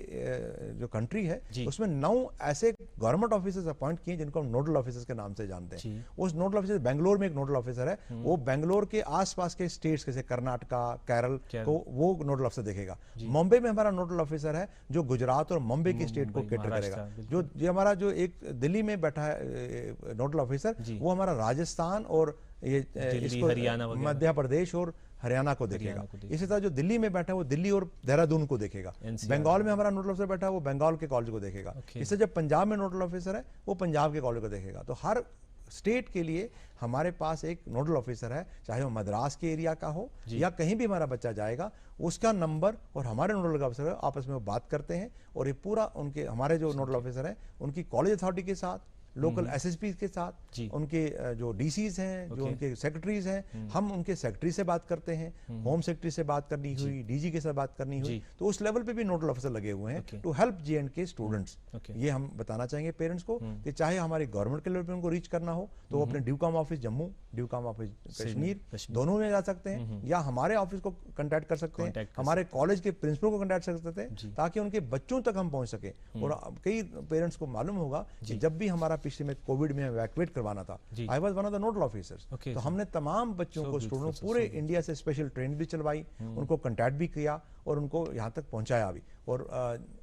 जो कंट्री है उसमें 9 ऐसे गवर्नमेंट ऑफिसर्स अपॉइंट किए जिनको हम नोडल ऑफिसर्स के नाम से जानते हैं। उस नोडल ऑफिसर, बेंगलोर में एक नोडल ऑफिसर है, वो बेंगलोर के आसपास के स्टेट्स जैसे कर्नाटका, केरल को वो नोडल ऑफिसर देखेगा। मुंबई में हमारा नोडल ऑफिसर है जो गुजरात और मुंबई के स्टेट को कैटर करेगा। जो हमारा जो एक दिल्ली में बैठा है नोडल ऑफिसर, वो हमारा राजस्थान और ये इसको मध्य प्रदेश और हरियाणा को देखेगा। इसी तरह जो दिल्ली में बैठा है वो दिल्ली और देहरादून को देखेगा। बंगाल में हमारा नोडल ऑफिसर बैठा है वो बंगाल के कॉलेज को देखेगा। इससे जब पंजाब में नोडल ऑफिसर है वो पंजाब के कॉलेज को देखेगा। तो हर स्टेट के लिए हमारे पास एक नोडल ऑफिसर है, चाहे वो मद्रास के एरिया का हो या कहीं भी हमारा बच्चा जाएगा, उसका नंबर और हमारे नोडल ऑफिसर आपस में वो बात करते हैं और ये पूरा उनके हमारे जो नोडल ऑफिसर हैं उनकी कॉलेज अथॉरिटी के साथ, लोकल एसएसपी के साथ, उनके जो डीसीज हैं, जो उनके सेक्रेटरीज हैं, हम उनके सेक्रेटरी से बात करते हैं, होम सेक्रेटरी से बात करनी हुई, डीजी के साथ बात करनी हुई, तो उस लेवल पे भी नोडल ऑफिसर लगे हुए हैं टू हेल्प J&K स्टूडेंट्स। ये हम बताना चाहेंगे पेरेंट्स को कि चाहे हमारी गवर्नमेंट के लेवल पे उनको रीच करना हो तो वो अपने ड्यूकाम ऑफिस जम्मू, ड्यूकाम ऑफिस कश्मीर, दोनों में जा सकते हैं, या हमारे ऑफिस को कांटेक्ट कर सकते हैं, हमारे कॉलेज के प्रिंसिपल को कांटेक्ट कर सकते हैं, ताकि उनके बच्चों तक हम पहुंच सके। और कई पेरेंट्स को मालूम होगा कि जब भी हमारा पिछले में कोविड में इवैक्यूएट करवाना था, I was one of the nodal officers, तो हमने तमाम बच्चों को, स्टूडेंट पूरे इंडिया से स्पेशल ट्रेन भी चलवाई, उनको कांटेक्ट भी किया और उनको यहाँ तक पहुंचाया भी। और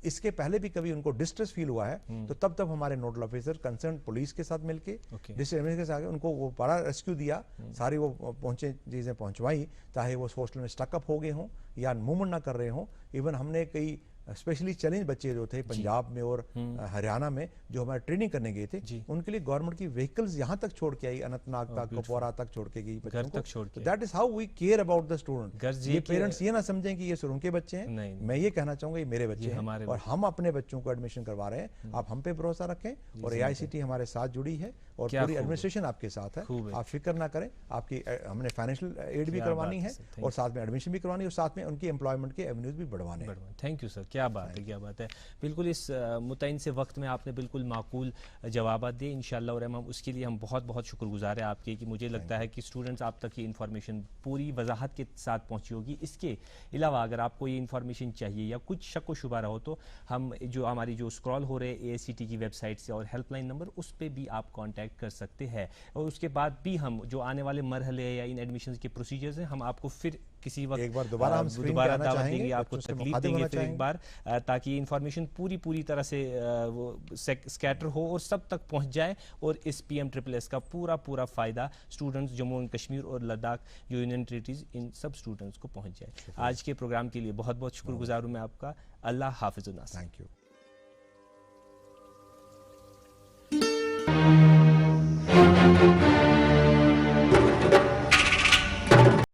इसके पहले भी कभी उनको डिस्ट्रेस फील हुआ है तो तब हमारे नोडल ऑफिसर कंसर्न पुलिस के साथ मिलके डिस्ट्रिक्ट एडमिनिस्ट्रेशन के साथ उनको वो बड़ा रेस्क्यू दिया, सारी वो पहुंचे चीजें पहुंचवाई, चाहे वो हॉस्टल में स्टकअप हो गए हों या मूवमेंट ना कर रहे हों। इवन हमने कई स्पेशली चैलेंज बच्चे जो थे पंजाब में और हरियाणा में जो हमारे ट्रेनिंग करने गए थे, उनके लिए गवर्नमेंट की व्हीकल्स यहाँ तक छोड़ के आई, अनंतनाग तक, कुपवारा तक छोड़ के गई बच्चों को। That is how we care about the student. ये पेरेंट्स ये ना समझें कि ये सिर्फ उनके बच्चे हैं, मैं ये कहना चाहूंगा ये मेरे बच्चे हैं और हम अपने बच्चों को एडमिशन करवा रहे हैं। आप हम पे भरोसा रखें और AICT हमारे साथ जुड़ी है और पूरी एडमिनिस्ट्रेशन आपके साथ है, आप फिक्र ना करें। आपकी हमने फाइनेंशियल एड भी करवानी है और साथ में एडमिशन भी करवानी है और साथ में उनकी एम्प्लॉयमेंट के एवेन्यूज भी बढ़वाने हैं। थैंक यू सर, क्या बात है, क्या बात है। बिल्कुल इस मुतय्यन से वक्त में आपने बिल्कुल माकूल जवाब दिए इंशाअल्लाह, और हम उसके लिए हम बहुत बहुत शुक्रगुजार हैं आपके कि मुझे लगता है कि स्टूडेंट्स आप तक ये इन्फॉर्मेशन पूरी वजाहत के साथ पहुंची होगी। इसके अलावा अगर आपको ये इन्फॉर्मेशन चाहिए या कुछ शक व शुबा रहो तो हम जो हमारी जो स्क्रॉल हो रहे AICT की वेबसाइट से और हेल्पलाइन नंबर उस पर भी आप कॉन्टैक्ट कर सकते हैं। और उसके बाद भी हम जो आने वाले मरहले या इन एडमिशन के प्रोसीजर्स हैं हम आपको फिर किसी वक्त एक बार दोबारा दावत देंगे, आपको तकलीफ देंगे फिर एक बार, ताकि ये इन्फॉर्मेशन पूरी तरह से वो स्कैटर हो और सब तक पहुंच जाए और इस PMSSS का पूरा फ़ायदा स्टूडेंट्स जम्मू एंड कश्मीर और लद्दाख जो यूनियन टेरिटरीज इन सब स्टूडेंट्स को पहुंच जाए। आज के प्रोग्राम के लिए बहुत बहुत शुक्रगुजार हूँ मैं आपका। अल्लाह हाफिज़। Thank you.